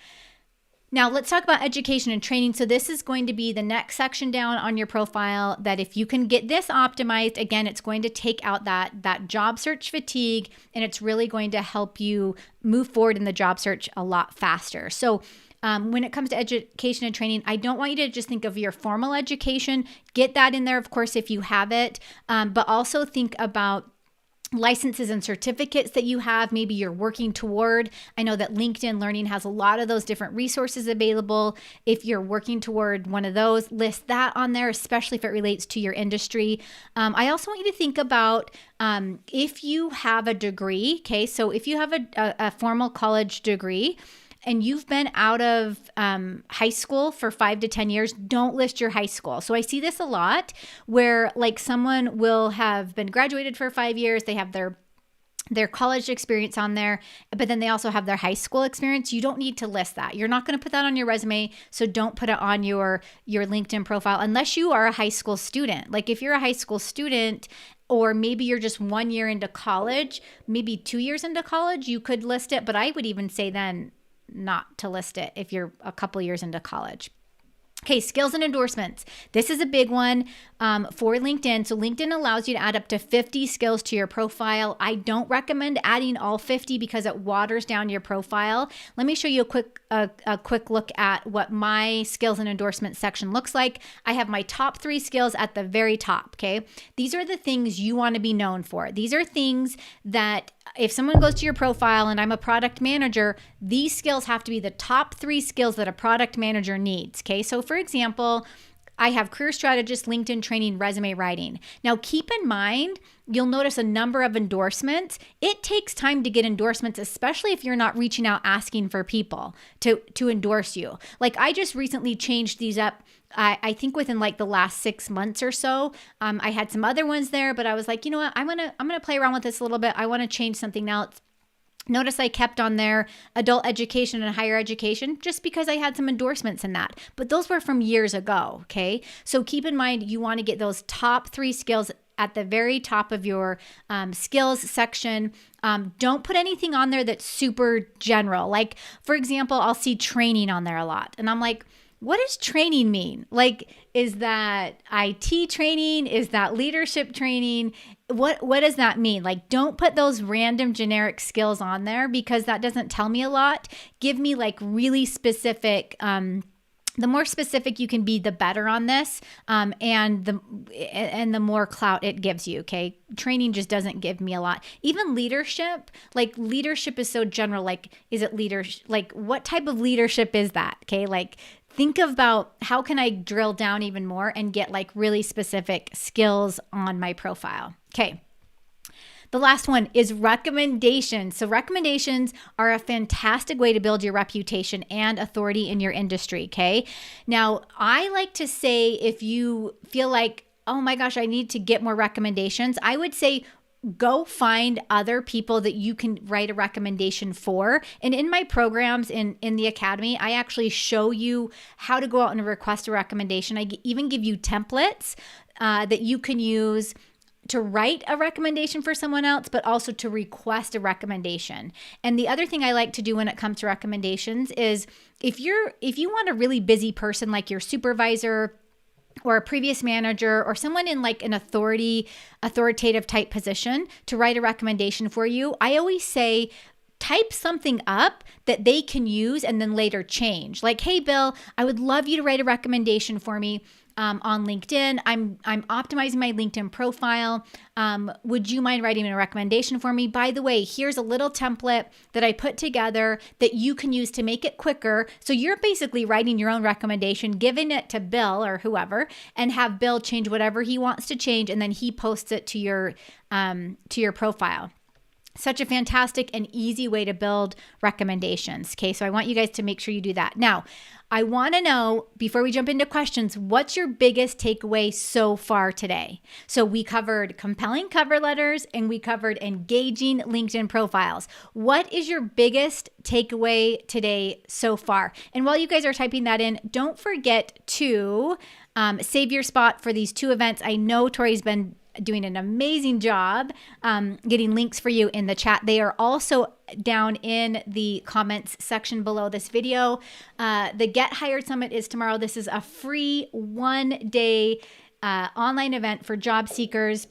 Now let's talk about education and training. So this is going to be the next section down on your profile that if you can get this optimized, again, it's going to take out that job search fatigue, and it's really going to help you move forward in the job search a lot faster. So when it comes to education and training, I don't want you to just think of your formal education. Get that in there, of course, if you have it, but also think about licenses and certificates that you have, maybe you're working toward. I know that LinkedIn Learning has a lot of those different resources available. If you're working toward one of those, list that on there, especially if it relates to your industry. I also want you to think about if you have a degree, okay? So if you have a formal college degree, and you've been out of high school for 5 to 10 years, don't list your high school. So I see this a lot where someone will have been graduated for 5 years, they have their college experience on there, but then they also have their high school experience. You don't need to list that. You're not going to put that on your resume, so don't put it on your LinkedIn profile unless you are a high school student. If you're a high school student, or maybe you're just 1 year into college, maybe 2 years into college, you could list it, but I would even say then not to list it if you're a couple years into college. Okay, skills and endorsements. This is a big one for LinkedIn. So LinkedIn allows you to add up to 50 skills to your profile. I don't recommend adding all 50 because it waters down your profile. Let me show you a quick look at what my skills and endorsements section looks like. I have my top 3 skills at the very top, okay? These are the things you want to be known for. These are things that if someone goes to your profile and I'm a product manager, these skills have to be the top 3 skills that a product manager needs, okay? So for example, I have career strategist, LinkedIn training, resume writing. Now keep in mind, you'll notice a number of endorsements. It takes time to get endorsements, especially if you're not reaching out asking for people to endorse you. I just recently changed these up. I think within the last 6 months or so. I had some other ones there, but I was like, you know what? I'm gonna play around with this a little bit. I want to change something else. Notice I kept on there adult education and higher education just because I had some endorsements in that. But those were from years ago, okay? So keep in mind, you want to get those top 3 skills at the very top of your skills section. Don't put anything on there that's super general. For example, I'll see training on there a lot. And I'm like, what does training mean? Is that IT training? Is that leadership training? What does that mean? Don't put those random generic skills on there because that doesn't tell me a lot. Give me really specific the more specific you can be, the better on this, and the more clout it gives you. Okay, training just doesn't give me a lot. Even leadership, like leadership is so general. Like, is it leadership? Like, what type of leadership is that? Okay, like think about how can I drill down even more and get like really specific skills on my profile. Okay. The last one is recommendations. So recommendations are a fantastic way to build your reputation and authority in your industry, okay? Now, I like to say if you feel like, oh my gosh, I need to get more recommendations, I would say go find other people that you can write a recommendation for. And in my programs in the academy, I actually show you how to go out and request a recommendation. I even give you templates that you can use to write a recommendation for someone else, but also to request a recommendation. And the other thing I like to do when it comes to recommendations is if you want a really busy person like your supervisor or a previous manager or someone in like an authoritative type position to write a recommendation for you, I always say, type something up that they can use and then later change. Like, hey, Bill, I would love you to write a recommendation for me on LinkedIn. I'm optimizing my LinkedIn profile. Would you mind writing a recommendation for me? By the way, here's a little template that I put together that you can use to make it quicker. So you're basically writing your own recommendation, giving it to Bill or whoever, and have Bill change whatever he wants to change, and then he posts it to your profile. Such a fantastic and easy way to build recommendations. Okay, so I want you guys to make sure you do that. Now, I want to know, before we jump into questions, what's your biggest takeaway so far today? So we covered compelling cover letters and we covered engaging LinkedIn profiles. What is your biggest takeaway today so far? And while you guys are typing that in, don't forget to save your spot for these 2 events. I know Tori's been doing an amazing job getting links for you in the chat. They are also down in the comments section below this video. The Get Hired Summit is tomorrow. This is a free 1-day online event for job seekers.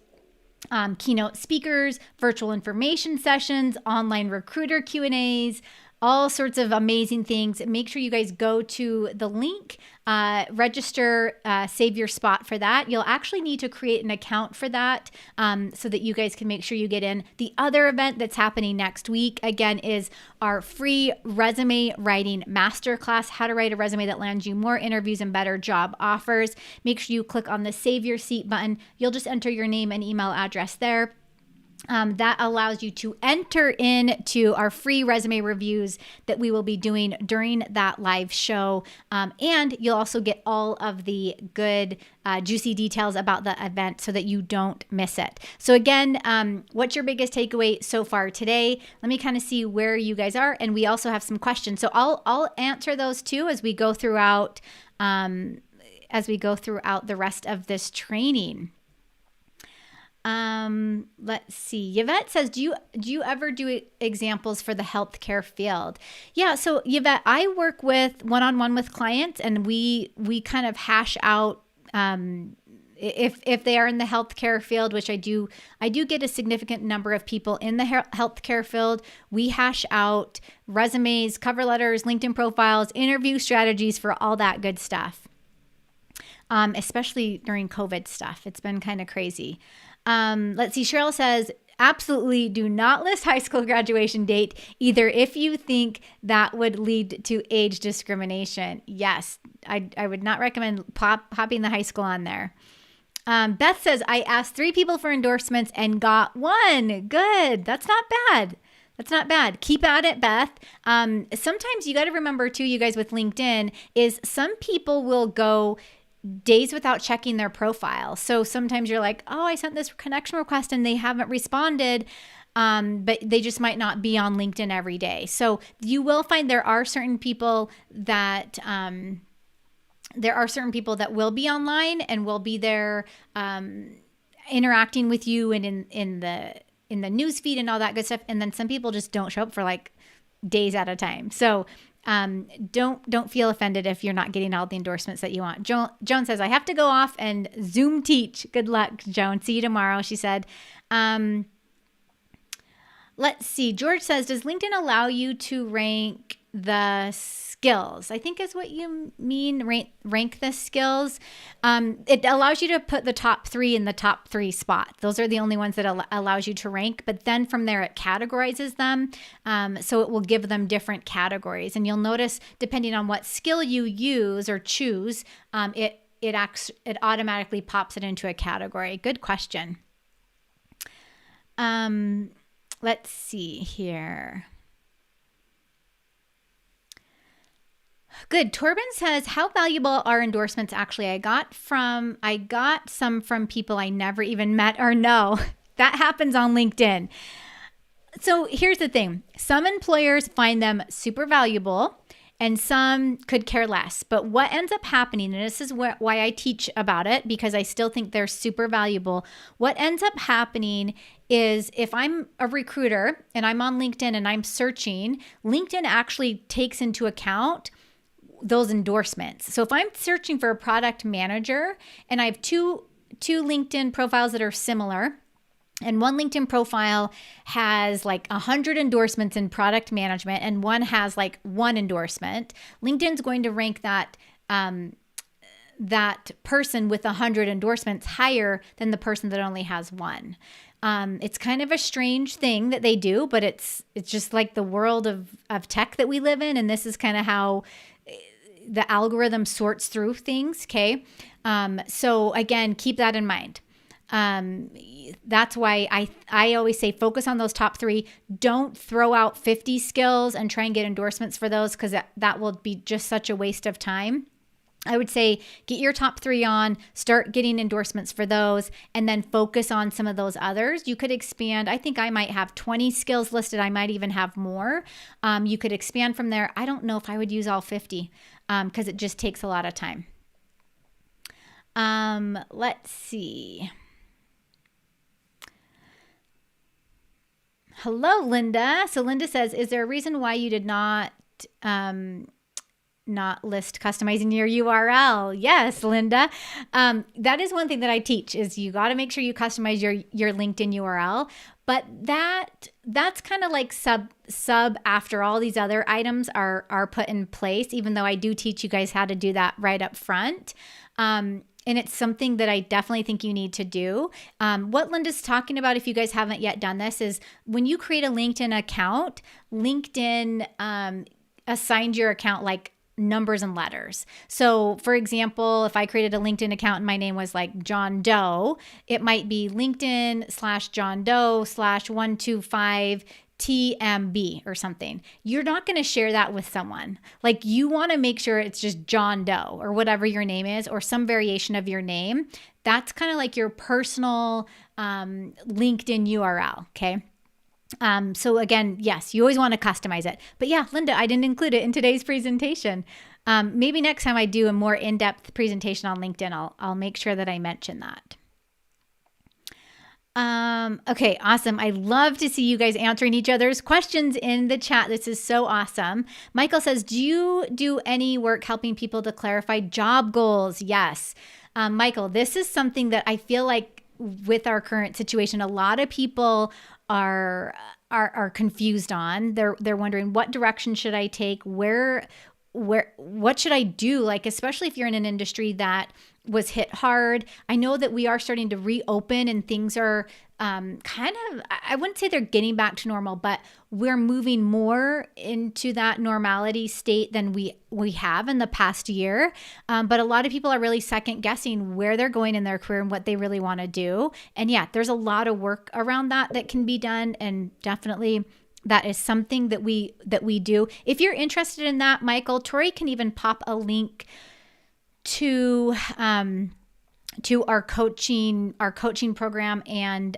Keynote speakers, virtual information sessions, online recruiter Q&As, all sorts of amazing things. Make sure you guys go to the link, register, save your spot for that. You'll actually need to create an account for that so that you guys can make sure you get in. The other event that's happening next week, again, is our free resume writing masterclass, how to write a resume that lands you more interviews and better job offers. Make sure you click on the Save Your Seat button. You'll just enter your name and email address there. That allows you to enter into our free resume reviews that we will be doing during that live show. And you'll also get all of the good, juicy details about the event so that you don't miss it. So again, what's your biggest takeaway so far today? Let me kind of see where you guys are. And we also have some questions. So I'll answer those too as we go throughout the rest of this training. Let's see. Yvette says, do you ever do examples for the healthcare field? Yeah. So Yvette, I work with one-on-one with clients, and we kind of hash out, if they are in the healthcare field, which I do get a significant number of people in the healthcare field. We hash out resumes, cover letters, LinkedIn profiles, interview strategies for all that good stuff. Especially during COVID stuff. It's been kind of crazy. Let's see. Cheryl says, absolutely do not list high school graduation date, either if you think that would lead to age discrimination. Yes, I would not recommend popping the high school on there. Beth says, I asked 3 people for endorsements and got 1. Good. That's not bad. That's not bad. Keep at it, Beth. Sometimes you got to remember too, you guys, with LinkedIn, is some people will go days without checking their profile. So sometimes you're like, oh, I sent this connection request and they haven't responded, but they just might not be on LinkedIn every day. So you will find there are certain people that will be online and will be there interacting with you and in the news feed and all that good stuff. And then some people just don't show up for like days at a time. So don't feel offended if you're not getting all the endorsements that you want. Joan says, I have to go off and Zoom teach. Good luck, Joan. See you tomorrow, she said. Let's see. George says, does LinkedIn allow you to rank the skills, I think is what you mean. Rank the skills. It allows you to put the top 3 in the top 3 spot. Those are the only ones that allows you to rank. But then from there, it categorizes them. So it will give them different categories. And you'll notice, depending on what skill you use or choose, it automatically pops it into a category. Good question. Let's see here. Good. Torben says, how valuable are endorsements actually? I got some from people I never even met or know. That happens on LinkedIn. So here's the thing. Some employers find them super valuable and some could care less. But what ends up happening, and this is why I teach about it, because I still think they're super valuable. What ends up happening is if I'm a recruiter and I'm on LinkedIn and I'm searching, LinkedIn actually takes into account those endorsements. So if I'm searching for a product manager and I have two LinkedIn profiles that are similar, and one LinkedIn profile has like 100 endorsements in product management and one has like 1 endorsement, LinkedIn's going to rank that person with 100 endorsements higher than the person that only has 1. It's kind of a strange thing that they do, but it's just like the world of tech that we live in. And this is kind of how the algorithm sorts through things. Okay. So again, keep that in mind. That's why I always say focus on those top 3. Don't throw out 50 skills and try and get endorsements for those, because that will be just such a waste of time. I would say get your top 3 on, start getting endorsements for those, and then focus on some of those others. You could expand. I think I might have 20 skills listed. I might even have more. You could expand from there. I don't know if I would use all 50 because it just takes a lot of time. Let's see. Hello, Linda. So Linda says, is there a reason why you did not list customizing your URL? Yes, Linda. That is one thing that I teach is you got to make sure you customize your LinkedIn URL. But that's kind of like sub after all these other items are put in place, even though I do teach you guys how to do that right up front. And it's something that I definitely think you need to do. What Linda's talking about, if you guys haven't yet done this, is when you create a LinkedIn account, LinkedIn assigned your account like numbers and letters. So for example, if I created a LinkedIn account and my name was like John Doe, it might be LinkedIn/John Doe/125 TMB or something. You're not going to share that with someone. Like you want to make sure it's just John Doe or whatever your name is, or some variation of your name. That's kind of like your personal LinkedIn URL. Okay. So again, yes, you always want to customize it. But yeah, Linda, I didn't include it in today's presentation. Maybe next time I do a more in-depth presentation on LinkedIn, I'll make sure that I mention that. Okay, awesome. I love to see you guys answering each other's questions in the chat. This is so awesome. Michael says, do you do any work helping people to clarify job goals? Yes. Michael, this is something that I feel like with our current situation, a lot of people are confused on. They're wondering, what direction should I take? What should I do? Like, especially if you're in an industry that was hit hard. I know that we are starting to reopen and things are kind of, I wouldn't say they're getting back to normal, but we're moving more into that normality state than we have in the past year. But a lot of people are really second guessing where they're going in their career and what they really want to do. And yeah, there's a lot of work around that can be done. And definitely that is something that we do. If you're interested in that, Michael, Tori can even pop a link to our coaching program and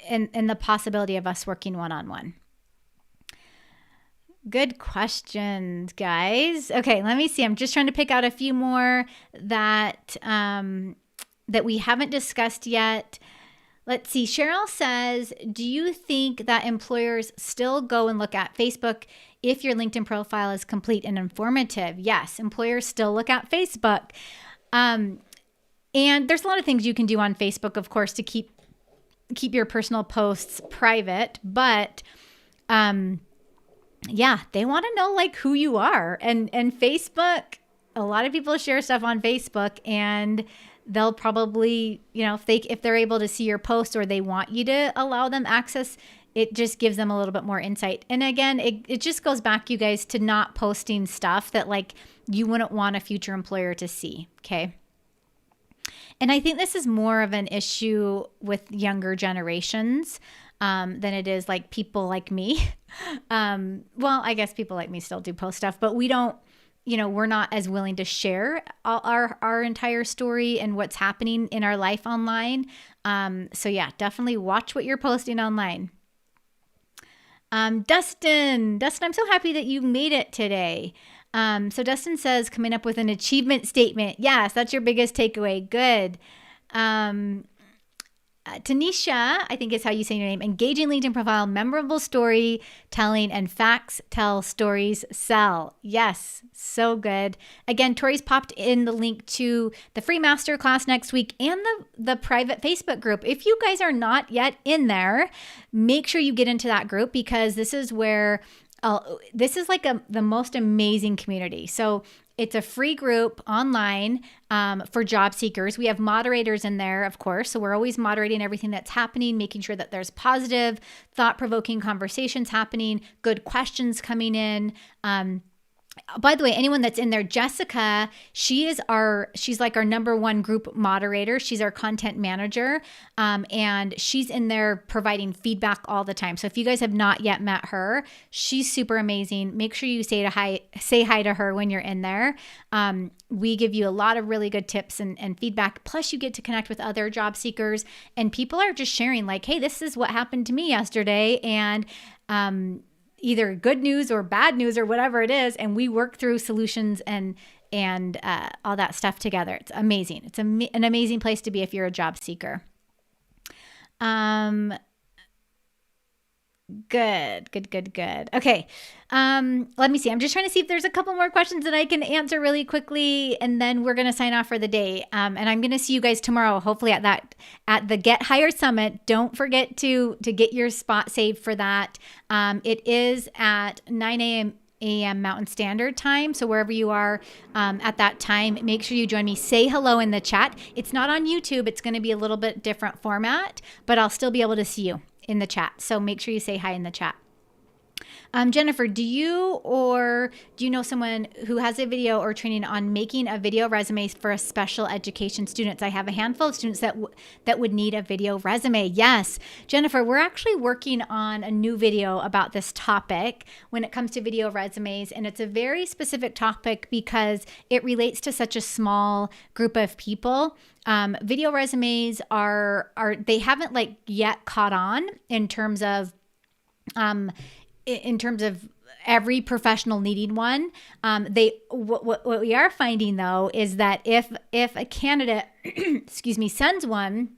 the possibility of us working one-on-one. Good questions, guys. Okay, let me see. I'm just trying to pick out a few more that we haven't discussed yet. Let's see. Cheryl says, do you think that employers still go and look at Facebook if your LinkedIn profile is complete and informative? Yes, employers still look at Facebook. And there's a lot of things you can do on Facebook, of course, to keep your personal posts private. But yeah, they want to know like who you are. And Facebook, a lot of people share stuff on Facebook, and they'll probably, if they're able to see your post, or they want you to allow them access, it just gives them a little bit more insight. And again, it just goes back, you guys, to not posting stuff that like you wouldn't want a future employer to see. Okay. And I think this is more of an issue with younger generations than it is like people like me. Well, I guess people like me still do post stuff, but we don't, we're not as willing to share our entire story and what's happening in our life online. So yeah, definitely watch what you're posting online. Dustin, I'm so happy that you made it today. So Dustin says, coming up with an achievement statement. Yes, that's your biggest takeaway. Good. Tanisha, I think is how you say your name. Engaging LinkedIn profile, memorable storytelling, and facts tell, stories sell. Yes, so good. Again, Tori's popped in the link to the free masterclass next week and the private Facebook group. If you guys are not yet in there, make sure you get into that group, because this is where this is like the most amazing community. So it's a free group online for job seekers. We have moderators in there, of course. So we're always moderating everything that's happening, making sure that there's positive, thought-provoking conversations happening, good questions coming in. By the way, anyone that's in there, Jessica, she's like our number one group moderator. She's our content manager. And she's in there providing feedback all the time. So if you guys have not yet met her, she's super amazing. Make sure you say hi to her when you're in there. We give you a lot of really good tips and feedback. Plus you get to connect with other job seekers, and people are just sharing like, hey, this is what happened to me yesterday. And, either good news or bad news or whatever it is, and we work through solutions and all that stuff together. It's amazing. It's an amazing place to be if you're a job seeker. Good. Okay. Let me see. I'm just trying to see if there's a couple more questions that I can answer really quickly, and then we're going to sign off for the day. And I'm going to see you guys tomorrow, hopefully at the Get Hired Summit. Don't forget to get your spot saved for that. It is at 9 a.m. Mountain Standard Time. So wherever you are at that time, make sure you join me. Say hello in the chat. It's not on YouTube. It's going to be a little bit different format, but I'll still be able to see you in the chat. So make sure you say hi in the chat. Jennifer, do you know someone who has a video or training on making a video resume for a special education students? I have a handful of students that would need a video resume. Yes, Jennifer, we're actually working on a new video about this topic when it comes to video resumes, and it's a very specific topic because it relates to such a small group of people. Video resumes they haven't like yet caught on in terms of every professional needing one. What we are finding though is that if a candidate excuse me, sends one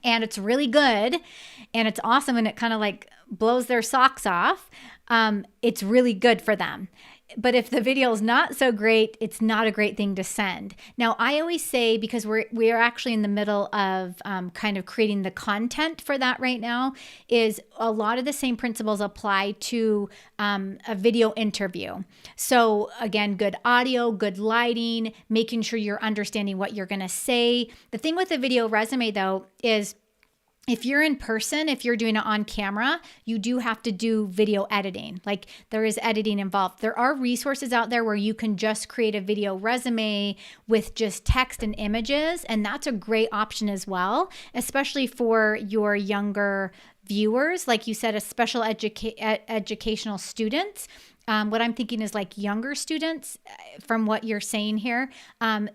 and it's really good and it's awesome and it kind of like blows their socks off, it's really good for them. But if the video is not so great, it's not a great thing to send. Now, I always say, because we are actually in the middle of kind of creating the content for that right now, is a lot of the same principles apply to a video interview. So again, good audio, good lighting, making sure you're understanding what you're going to say. The thing with a video resume though is, if you're in person, if you're doing it on camera, you do have to do video editing. Like there is editing involved. There are resources out there where you can just create a video resume with just text and images. And that's a great option as well, especially for your younger viewers. Like you said, a special educational students. What I'm thinking is like younger students, from what you're saying here,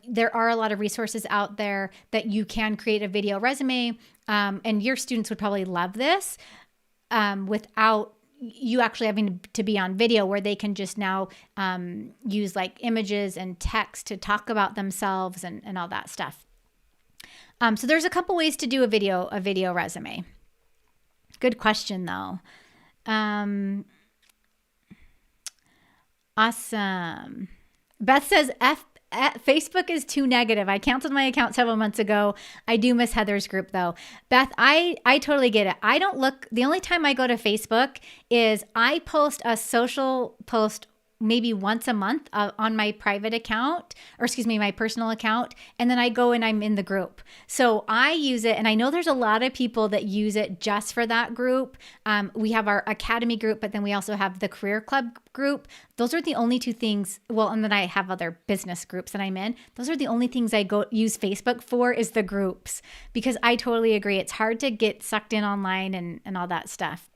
there are a lot of resources out there that you can create a video resume, and your students would probably love this without you actually having to be on video, where they can just now use like images and text to talk about themselves and all that stuff. So there's a couple ways to do a video resume. Good question though. Awesome. Beth says Facebook is too negative. I canceled my account several months ago. I do miss Heather's group though. Beth, I totally get it. I don't look, the only time I go to Facebook is I post a social post maybe once a month on my private account, or excuse me, my personal account. And then I go and I'm in the group. So I use it. And I know there's a lot of people that use it just for that group. We have our academy group, but then we also have the career club group. Those are the only two things. Well, and then I have other business groups that I'm in. Those are the only things I go use Facebook for, is the groups, because I totally agree. It's hard to get sucked in online and all that stuff.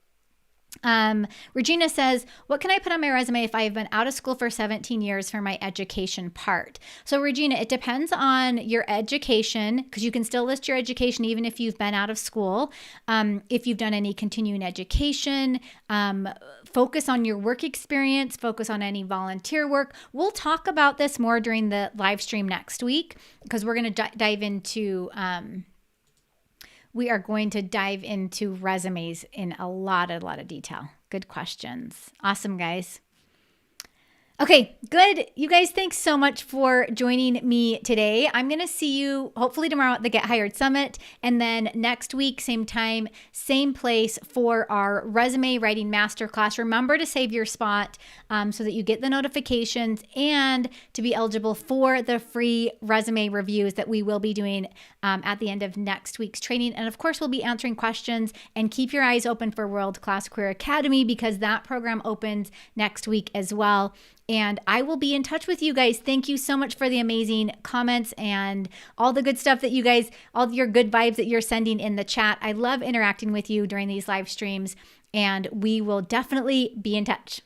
Regina says, what can I put on my resume if I have been out of school for 17 years for my education part? So Regina, it depends on your education, because you can still list your education even if you've been out of school. If you've done any continuing education, focus on your work experience, focus on any volunteer work. We'll talk about this more during the live stream next week, because we're going to dive into we are going to dive into resumes in a lot of detail. Good questions. Awesome, guys. Okay, good. You guys, thanks so much for joining me today. I'm going to see you hopefully tomorrow at the Get Hired Summit. And then next week, same time, same place for our resume writing masterclass. Remember to save your spot so that you get the notifications and to be eligible for the free resume reviews that we will be doing at the end of next week's training. And of course, we'll be answering questions, and keep your eyes open for World Class Career Academy, because that program opens next week as well. And I will be in touch with you guys. Thank you so much for the amazing comments and all the good stuff that you guys, all your good vibes that you're sending in the chat. I love interacting with you during these live streams, and we will definitely be in touch.